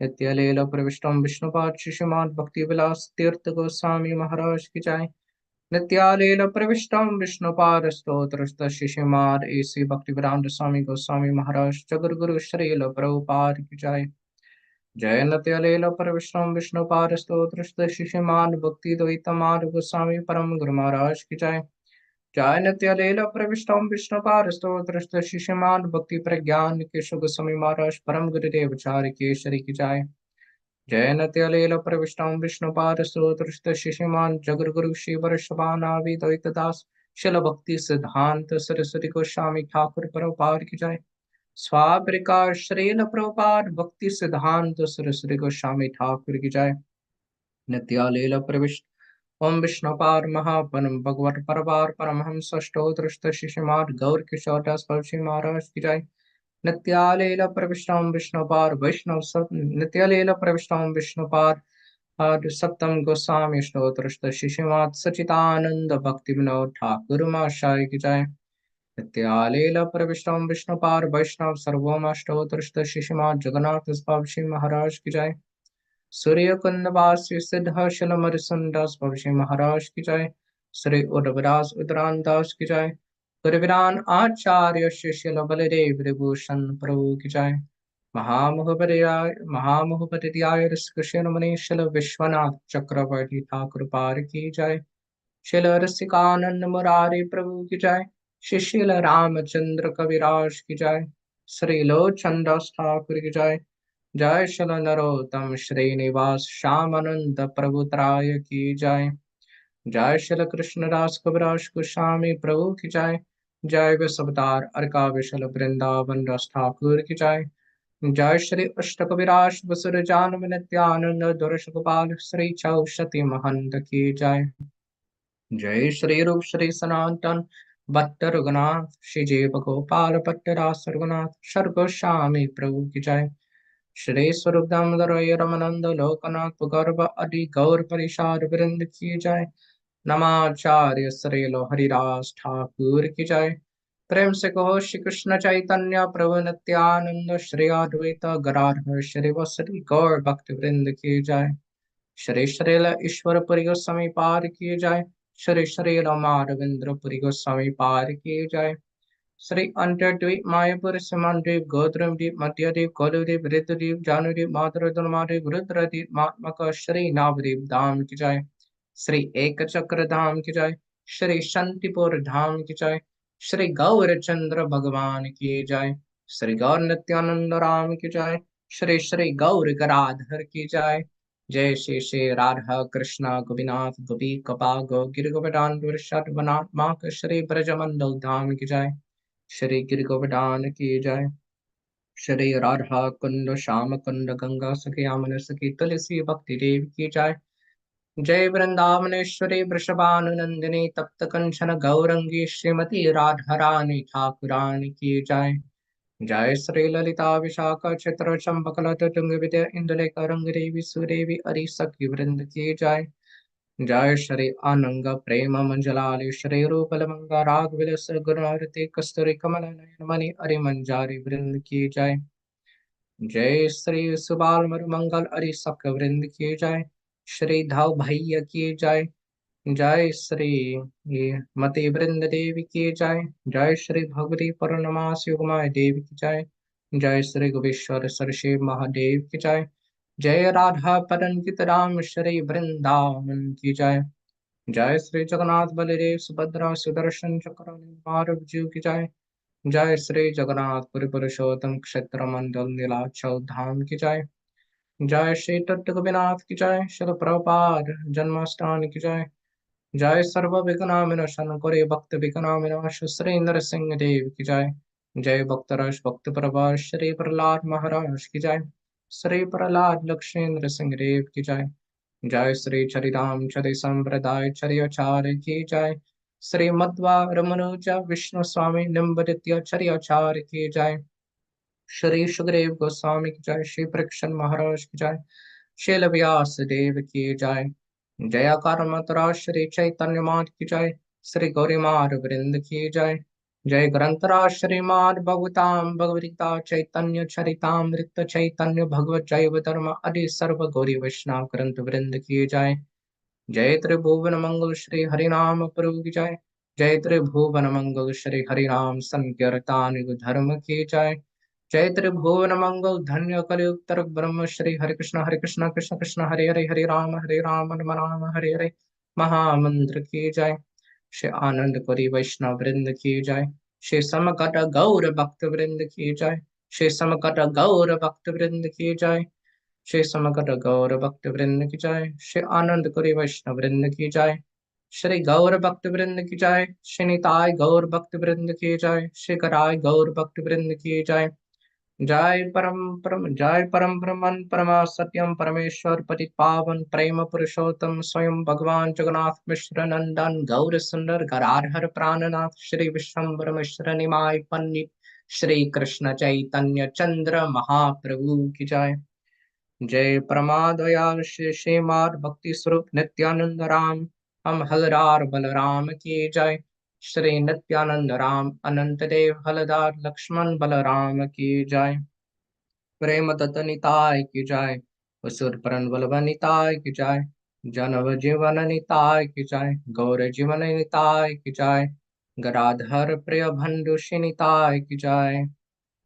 नित्यलील प्रविष्टम विष्णुपाद शिष्यमान भक्ति विलास तीर्थ गोस्वामी महाराज की जय नित्यालील प्रविष्टम विष्णुपाद स्तोत्र शिष्यमान ऐसी भक्ति वेदांत स्वामी गोस्वामी महाराज जगुर गुरु श्रील प्रभुपाद की जय जय नित्यालील प्रविष्टम विष्णुपाद स्तोत्र शिष्यमान भक्ति द्वैतमार गोस्वामी परम गुरु महाराज की जय जय नित्यालेल प्रविष्टं विष्णुपाद स्तोत्रस्त शिष्यमान भक्ति प्रज्ञान केशव गोस्वामी महाराज परम गुरुदेव चार्य केशरी की जय जय नित्यालेल प्रविष्टं विष्णुपाद स्तोत्रस्त शिष्यमान जगुर गुरु श्री वर्षभानावि द्वैत दास शिल भक्ति सिद्धांत सरस्वती गोस्वामी ठाकुर प्रभुपाद की जय स्वापरिकार श्रील प्रभुपाद भक्ति सिद्धांत सरस्वती गोस्वामी ठाकुर की जय नित्यालेल प्रविष्ट ओम विष्णुपाद महापरम भगवत परवार परमहंस षष्ठोत्तरस्त शिशुमार गौर किशोर दास परशी महाराज की जय। नित्यालेल प्रविष्टम विष्णुपाद वैष्णव सत नित्यालेल प्रविष्टम विष्णुपाद आदि सप्तम गोस्वामी ष्टोत्रस्त शिशुमात सचितानंद भक्ति विनोद ठाकुर माशाय की जय। नित्यालेल प्रविष्टम विष्णुपाद वैष्णव सर्वमाष्टोत्रस्त शिशुमात जगन्नाथ परशी महाराज की जय। सूर्य कुंदवासी सिद्ध मरिसुंदास भविष्य महाराज की जय। श्री उद्भदास उदरान दास की जय। गुरुविरान आचार्य शिष्य बलदेव विभूषण प्रभु की जय। महामहोपध्याय कृष्ण मनीषल विश्वनाथ चक्रवर्ती ठाकुर पार की जय। शिल रसिकानंद मुरारी प्रभु की जय। शिशिल रामचंद्र कविराज की जय। श्री लोचंदास ठाकुर की जय। जय शिल नरोत्तम श्रीनिवास श्यामानंद प्रभुत्राय की जय। जय शिल कृष्णदास कविराज गोस्वामी प्रभु की जय। जय विश्वतार अर्का विशल वृंदावन रस ठाकुर की जय। जय श्री अष्टकविराज बसुर जान नित्यानंद दुर्श गोपाल श्री चौषति महंत की जय। जय श्री रूप श्री सनातन भट्ट रघुनाथ श्री जीव गोपाल भट्ट रास रघुनाथ सर्गोस्वामी प्रभु की जय। श्री स्वरूप दामोदर रमानंद लोकनाथ गर्भ अदि गौर परिषाद वृंद की जय। नमाचार्य श्रीलो हरिदास ठाकुर की जय। प्रेम से कहो श्री कृष्ण चैतन्य प्रभु नित्यानंद श्री अद्वैत गदाधर श्रीवासदि गौर भक्त वृंद की जय। श्री श्रील ईश्वरपुरी गोस्वामी पार की जय। श्री श्रील माधवेंद्रपुरी गोस्वामी पार की जय। श्री अंतर्द्वीप मायापुर सीमांद्वीप गौतमद्वीप मध्यद्वीप कौलद्वीप ऋतुद्वीप जानुद्वीप मातृद्वीप रुद्रद्वीप मात्मक श्री नवद्वीप धाम की जय। श्री एक चक्र धाम की जय। श्री शांतिपुर धाम की जय। श्री गौरचंद्र भगवान की जय। श्री गौर नित्यानंद राम की जय। श्री श्री गौर गराधर की जय। जय श्री श्री राधा कृष्ण गोपीनाथ गोपी कपा गो गिर गोवर्धन वृषभ माक श्री ब्रजमंडल धाम की जय। श्री गिर गोवर्धन की जय। श्री राधा कुंड श्याम कुंड गंगा सखी यमुना सखी तुलसी भक्ति देव की जय। जय वृंदावनेश्वरी वृषभानुनंदिनी तप्त कंचन गौरंगी श्रीमती राधा रानी ठाकुरानी की जय। जय श्री ललिता विशाखा चित्र चंपकलत तुंग विद्या इंदुलेख रंग देवी सुदेवी अरि सखी वृंद की जय। जय श्री अनंग प्रेम मंजलाली श्री रूपल मंगा राग विलस गुणारती कस्तूरी कमल नयन मणि अरि मंजारी वृंद की जय। जय श्री सुबाल मंगल अरि सख वृंद की जय। श्री धव भैया की जय। जय श्री मति वृंद देवी की जय। जय श्री भगवती पूर्णमास युगमाय देवी की जय। जय श्री गोपेश्वर सरशिव महादेव की जय। जय राधा परंकित राम श्री वृंदावन की जय। जय श्री जगन्नाथ बलदेव सुभद्रा सुदर्शन चक्र मारुव जीव की जय। जय श्री जगन्नाथ पुरी पुरुषोत्तम क्षेत्र मंडल नीलाचल धाम की जय। जय श्री तत्व गोपीनाथ की जय। शिल प्रभुपाद जन्माष्टमी की जय। जय सर्व विघ्नामिनाशन करे भक्त विघ्नामिनाश श्री नरसिंह देव की जय। जय भक्त रस भक्त प्रभा श्री प्रहलाद महाराज की जय। श्री प्रहलाद लक्ष्मी नरसिंह देव की जय। जय श्री चरिराम चरि संप्रदाय चर्याचार्य की जय। श्री मध्वा रमनुजा विष्णु स्वामी निम्बदित्य चर्याचार्य की जय। श्री सुखदेव गोस्वामी की जय। श्री परीक्षण महाराज की जय। शील व्यास देव की जय। जयाकार मथुरा श्री चैतन्य मात की जय। श्री गौरी मार वृंद की जय। जय ग्रंथराज श्रीमाद भगवताम भगवता चैतन्य चरितामृत चैतन्य भगवत जैव धर्म आदि सर्व गौरी वैष्णव ग्रंथ वृंद की जय। जय त्रिभुवन मंगल श्री हरिनाम प्रभु की जय। जय त्रिभुवन मंगल श्री हरिनाम संकीर्तन धर्म की जय। जय त्रिभुवन मंगल धन्य कलियुग ब्रह्म श्री हरे कृष्ण कृष्ण कृष्ण हरे हरे राम राम राम हरे हरे महामंत्र की जय। श्री आनंद पुरी वैष्णव वृंद की जय। श्री समकट गौर भक्त वृंद की जय। श्री समकट गौर भक्त वृंद की जय। श्री समकट गौर भक्त वृंद की जय। श्री आनंद पुरी वैष्णव वृंद की जय। श्री गौर भक्त वृंद की जय। श्री निताय गौर भक्त वृंद की जय। श्री कराय गौर भक्त वृंद की जय। जय परम ब्रह्मन परमा सत्यम परमेश्वर पति पावन प्रेम पुरुषोत्तम स्वयं भगवान जगन्नाथ मिश्र नंदन गौर सुंदर गराधर प्राणनाथ श्री विश्वम्बर मिश्र निमाय पंडित श्री कृष्ण चैतन्य चंद्र महाप्रभु की जय। जय परमादयाल श्री श्रीमाद भक्ति स्वरूप नित्यानंद राम हम हलरार बलराम की जय। श्री नित्यानंद राम अनंत देव हलदार लक्ष्मण बलराम की जय। प्रेम तत निताय की जय। असुर परन बलव निताय की जय। जनव जीवन निताय की जय। गौर जीवन निताय की जय। गदाधर प्रिय भंडुषि निताय की जय।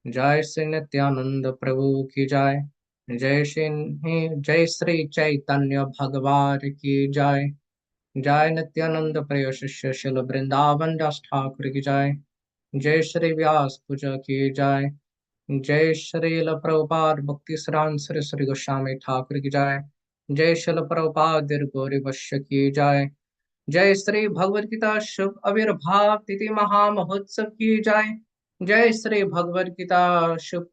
जय श्री नित्यानंद प्रभु की जय। जय श्री चैतन्य भगवान की जय। जय नित्यानंद प्रिय शिष्य शिल वृंदावन दास ठाकुर की जय। जय श्री व्यास पूजा की जय। जय श्रील प्रभुपाद भक्ति सिद्धांत श्री श्री गोस्वामी ठाकुर की जय। जय शिल प्रभुपाद गौरी वश्य की जय। जय श्री भगवद गीता शुभ आविर्भाव तिथि महामहोत्सव की जय। जय श्री भगवद गीता शुभ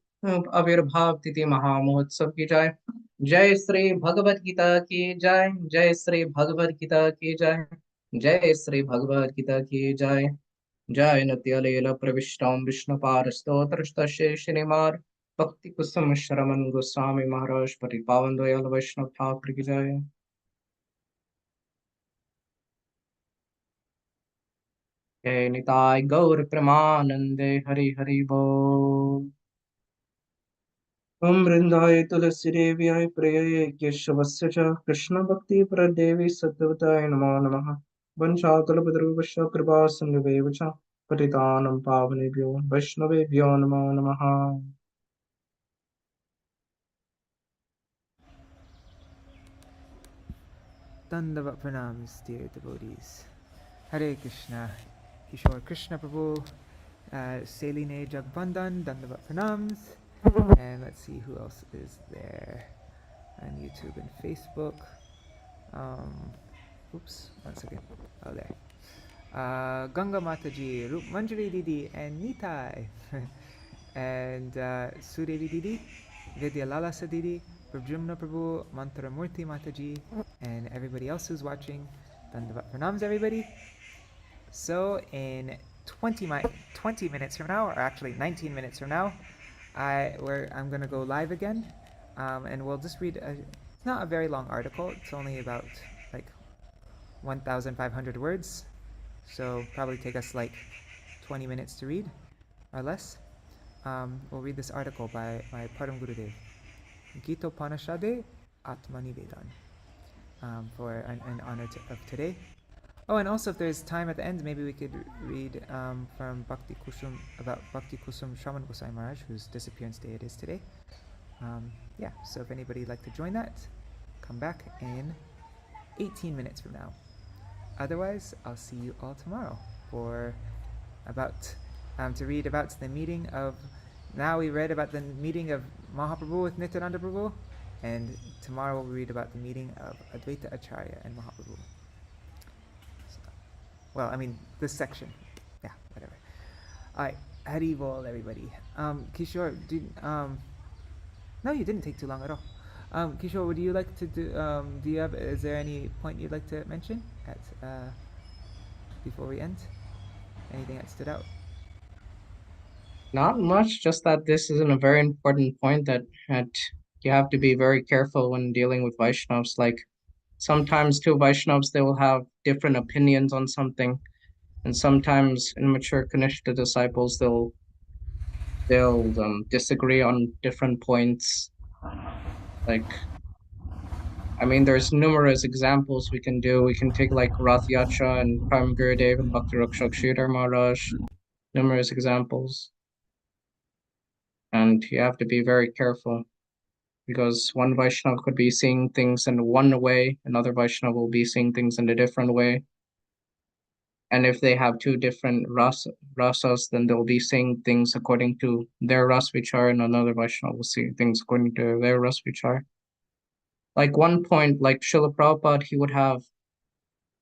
आविर्भाव तिथि महामहोत्सव की जय। जय श्री भगवद गीता की जय। जय श्री भगवद गीता की जय। जय श्री भगवद गीता की जय। जय नत्यलेल प्रविष्टां विष्णुपाद स्तोत्रस्तस्य श्रीमार भक्ति कुसुम श्रवण गोस्वामी महाराज परिपावन दयाल वैष्णव ठाकुर की जय। जय निताय गौर प्रमानंदे हरि हरि बोल। ओम वृंदाय तुलसी देव्याय प्रिय केशवस्य च कृष्ण भक्ति प्रदेवी सत्यवताय नमो नमः। वंशाकल्पतरुभ्यश्च कृपा सिन्धुभ्येव च पतितानं पावनेभ्यो वैष्णवेभ्यो नमो नमः। Dandavat pranams, dear devotees. Hare Krishna, Kishore Krishna Prabhu, Seline Jagbandan, Dandavat pranams. And let's see who else is there on YouTube and Facebook. Oops, one second. Oh, there. Ganga Mataji, Rup Manjari Didi, and Nitai. And Sudevi Didi, Vidya Lalasa Didi, Prabjumna Prabhu, Mantramurti Mataji, and everybody else who's watching. Dandavat pranams, everybody. So in 20 minutes from now, or actually 19 minutes from now, I'm gonna go live again, and we'll just read. It's not a very long article. It's only about like 1,500 words, so probably take us like 20 minutes to read, or less. We'll read this article by my Param Gurudev, Gita Upanishade Atmani Vedan, for an honor of today. Oh, and also if there's time at the end, maybe we could read from Bhakti Kusum, about Bhakti Kusum Shravan Gosai Maharaj, whose disappearance day it is today. Yeah, so if anybody would like to join that, come back in 18 minutes from now. Otherwise, I'll see you all tomorrow for about to read about the meeting of. Now we read about the meeting of Mahaprabhu with Nityananda Prabhu, and tomorrow we'll read about the meeting of Advaita Acharya and Mahaprabhu. Well, I mean, this section. Yeah, whatever. Alright, Hari Bol, everybody. Kishore, no, you didn't take too long at all. Kishore, would you like to is there any point you'd like to mention before we end? Anything that stood out? Not much, just that this is a very important point that you have to be very careful when dealing with Vaishnavas. Like sometimes two Vaishnavas, they will have different opinions on something, and sometimes immature Kanishta disciples, they'll disagree on different points. Like, I mean, there's numerous examples we can do. We can take like Rath Yatra and Param Gurudev and Bhakti Rakshak Sridhar Maharaj, numerous examples. And you have to be very careful because one Vaishnava could be seeing things in one way, another Vaishnava will be seeing things in a different way. And if they have two different rasas, then they'll be seeing things according to their ras vichar, and another Vaishnava will see things according to their ras vichar. Like one point, like Srila Prabhupada, he would have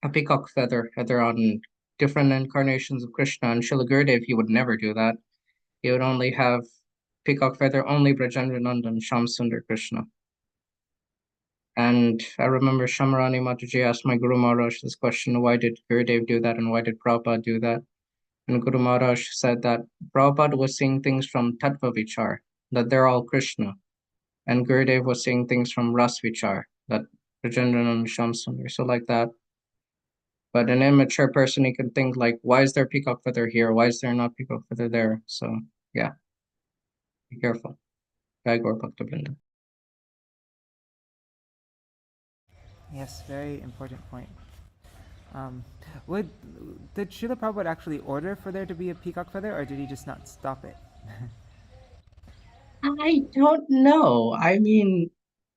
a peacock feather on different incarnations of Krishna, and Srila Gurudev, he would never do that. He would only have peacock feather only Brajendranandan Shamsundar Krishna. And I remember Shamarani Mataji asked my Guru Maharaj this question, why did Gurudev do that and why did Prabhupada do that? And Guru Maharaj said that Prabhupada was seeing things from Tattva Vichar, that they're all Krishna. And Gurudev was seeing things from Ras Vichar, that Rajendranand Shamsundar, so like that. But an immature person, he can think like, why is there peacock feather here? Why is there not peacock feather there? So yeah, be careful. Jai Gaur Bhakta Vrinda. Yes, very important point. Did Srila Prabhupada actually order for there to be a peacock feather, or did he just not stop it? I don't know. I mean,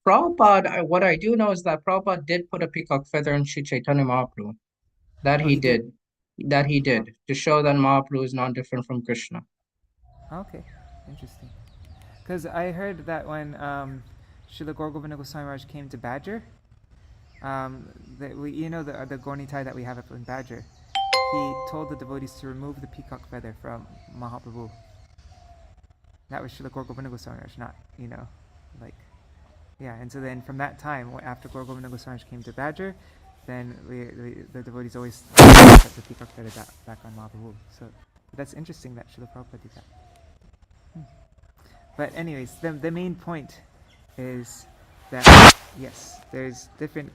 Prabhupada, what I do know is that Prabhupada did put a peacock feather in Śrī Caitanya-bhāgavata. That Oh, he he did. did. That he did, to show that Mahaprabhu is not different from Krishna. Okay, interesting. Because I heard that when Srila Gaur Govinda Goswami Maharaj came to Badger, the Gornitai that we have up in Badger, he told the devotees to remove the peacock feather from Mahaprabhu. That was Srila Gaur Govinda Goswami Maharaj, not, yeah. And so then from that time, after Gaur Govinda Goswami Maharaj came to Badger, then the devotees always put the peacock feather back on Mahaprabhu. So that's interesting that Srila Prabhupada did that. But anyways, the main point is that, yes, there's different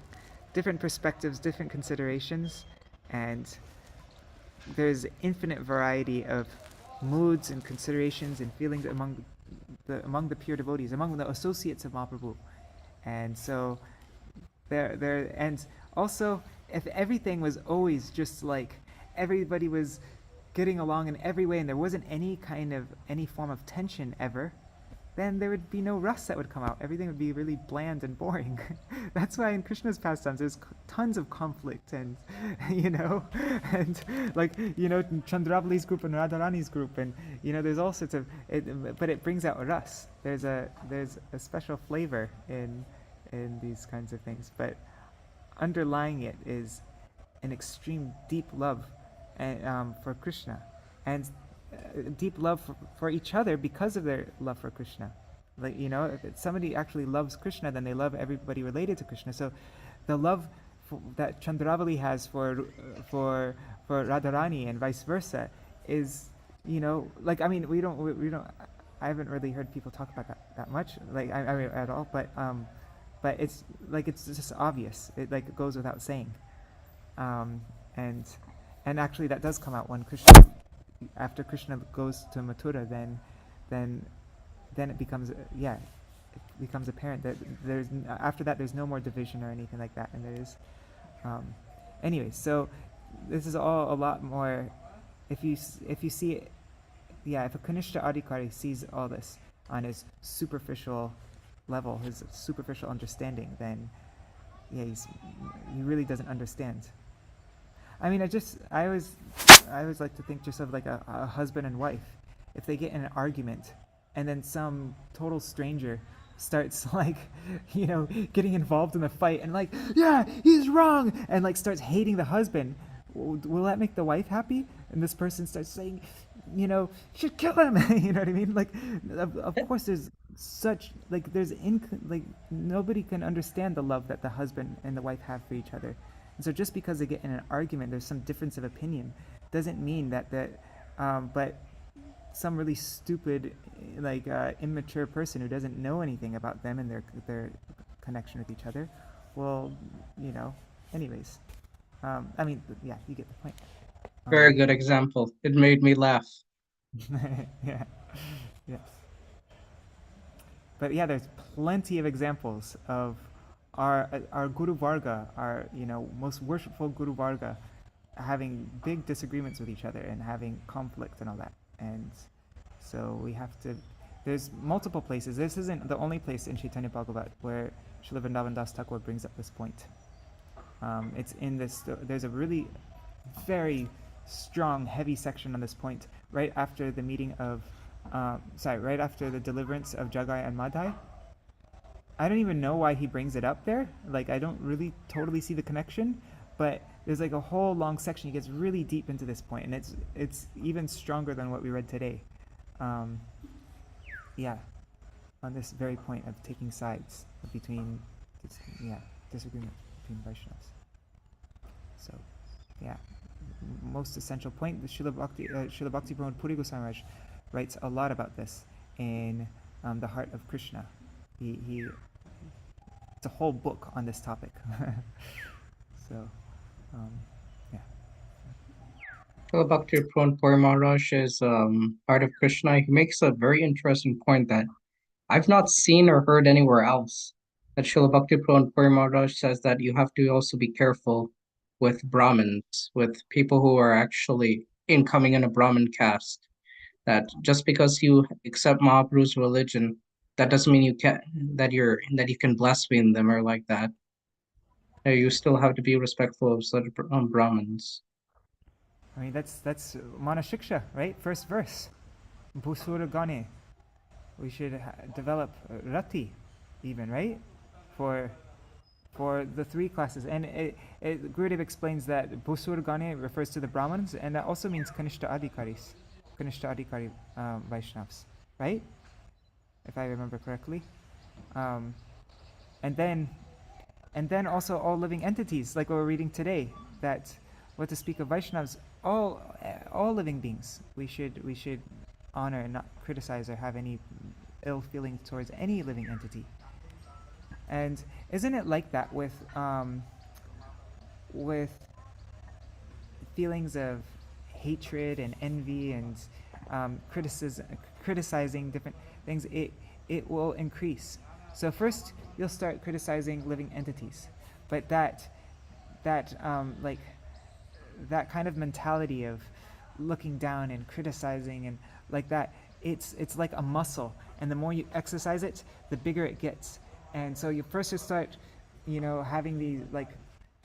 perspectives, different considerations, and there's infinite variety of moods and considerations and feelings among the pure devotees, among the associates of Mahaprabhu. And so and also, if everything was always just like everybody was getting along in every way and there wasn't any form of tension ever, then there would be no rasa that would come out. Everything would be really bland and boring. That's why in Krishna's pastimes there's tons of conflict and, and Chandravali's group and Radharani's group, and, there's all sorts of, but it brings out ras. There's a special flavor in these kinds of things, but underlying it is an extreme deep love for Krishna, and deep love for each other because of their love for Krishna. Like, if somebody actually loves Krishna, then they love everybody related to Krishna. So the love that Chandravali has for Radharani and vice versa is, we don't, I haven't really heard people talk about that much, at all, but it's just obvious. It goes without saying. And actually that does come out when after Krishna goes to Mathura, then it becomes it becomes apparent that after that there's no more division or anything like that, and there is anyway. So this is all a lot more. If you see it, if a Kanishta Adhikari sees all this on his superficial level, his superficial understanding, then he really doesn't understand. I mean, I always like to think just of like a husband and wife. If they get in an argument and then some total stranger starts getting involved in the fight and he's wrong, and starts hating the husband, will that make the wife happy? And this person starts saying, you should kill him. You know what I mean? Of course there's such nobody can understand the love that the husband and the wife have for each other. And so just because they get in an argument, there's some difference of opinion, doesn't mean but some really stupid, immature person who doesn't know anything about them and their connection with each other, well, anyways. You get the point. Very good example. It made me laugh. Yeah. Yes. But yeah, there's plenty of examples of our Guru Varga, our most worshipful Guru Varga, having big disagreements with each other and having conflict and all that. And so we have to. There's multiple places. This isn't the only place in Caitanya-bhāgavata where Srila Vrindavan Das Thakur brings up this point. It's in this. There's a really very strong, heavy section on this point right after the meeting of. Right after the deliverance of Jagai and Madhai. I don't even know why he brings it up there. I don't really totally see the connection, but there's a whole long section. He gets really deep into this point, and it's even stronger than what we read today. yeah, on this very point of taking sides between, disagreement between Vaishnavas. So, yeah, most essential point. The Srila Bhakti Pramod Puri Goswami Maharaj writes a lot about this in the Heart of Krishna. He it's a whole book on this topic. So, yeah. Srila Bhakti Pramod Puri Maharaj is part of Krishna. He makes a very interesting point that I've not seen or heard anywhere else. That Srila Bhakti Pramod Puri Maharaj says that you have to also be careful with Brahmins, with people who are actually incoming in a Brahmin caste. That just because you accept Mahaprabhu's religion, that doesn't mean that you can blaspheme them or like that. You still have to be respectful of such Brahmins. I mean, that's Manashiksha, right? First verse. Bhusura Gane. We should develop rati, even, right? For the three classes. And Gurudev explains that Bhusura Gane refers to the Brahmins, and that also means Kanishta Adhikaris. Kanishta Adhikari Vaishnavas, right? If I remember correctly. And then also all living entities, like what we're reading today, that what to speak of Vaishnavas, all living beings, we should honor and not criticize or have any ill feeling towards any living entity. And isn't it like that with feelings of hatred and envy and criticizing different things? It will increase. So first you'll start criticizing living entities, but that kind of mentality of looking down and criticizing and like that, it's like a muscle, and the more you exercise it, the bigger it gets. And so you start, having the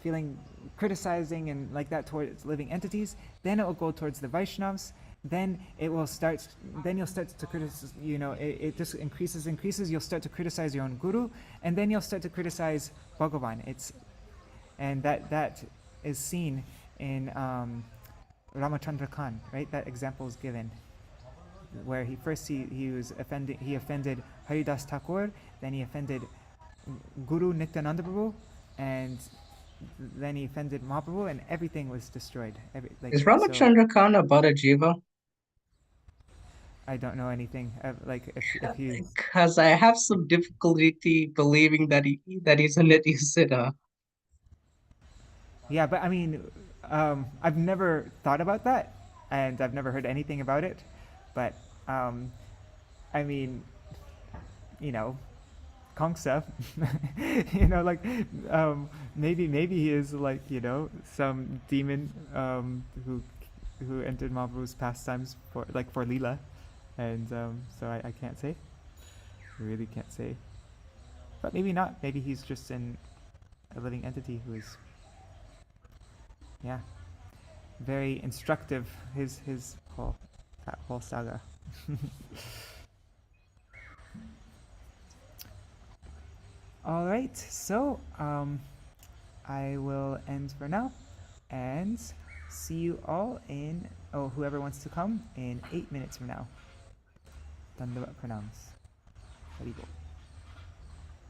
feeling criticizing and like that towards living entities. Then it will go towards the Vaishnavas. Then you'll start to criticize. It just increases. You'll start to criticize your own guru, and then you'll start to criticize Bhagavan. And that is seen in Ramachandra Khan, right? That example is given, where he offended Haridas Thakur, then he offended Guru Nityananda Prabhu, and then he offended Mahaprabhu, and everything was destroyed. Is Ramachandra Khan a Bhadajiva? I don't know anything. If he's... Because I have some difficulty believing that he's a Nityasiddha. Yeah, but I mean, I've never thought about that, and I've never heard anything about it. But I mean, Kongsa, maybe he is some demon who entered Mahaprabhu's pastimes for Leela, and so I can't say. I really can't say. But maybe not. Maybe he's just a living entity who is, very instructive. His whole saga. All right, so I will end for now, and see you all whoever wants to come, in 8 minutes from now. Dandavat pranams. Haribol.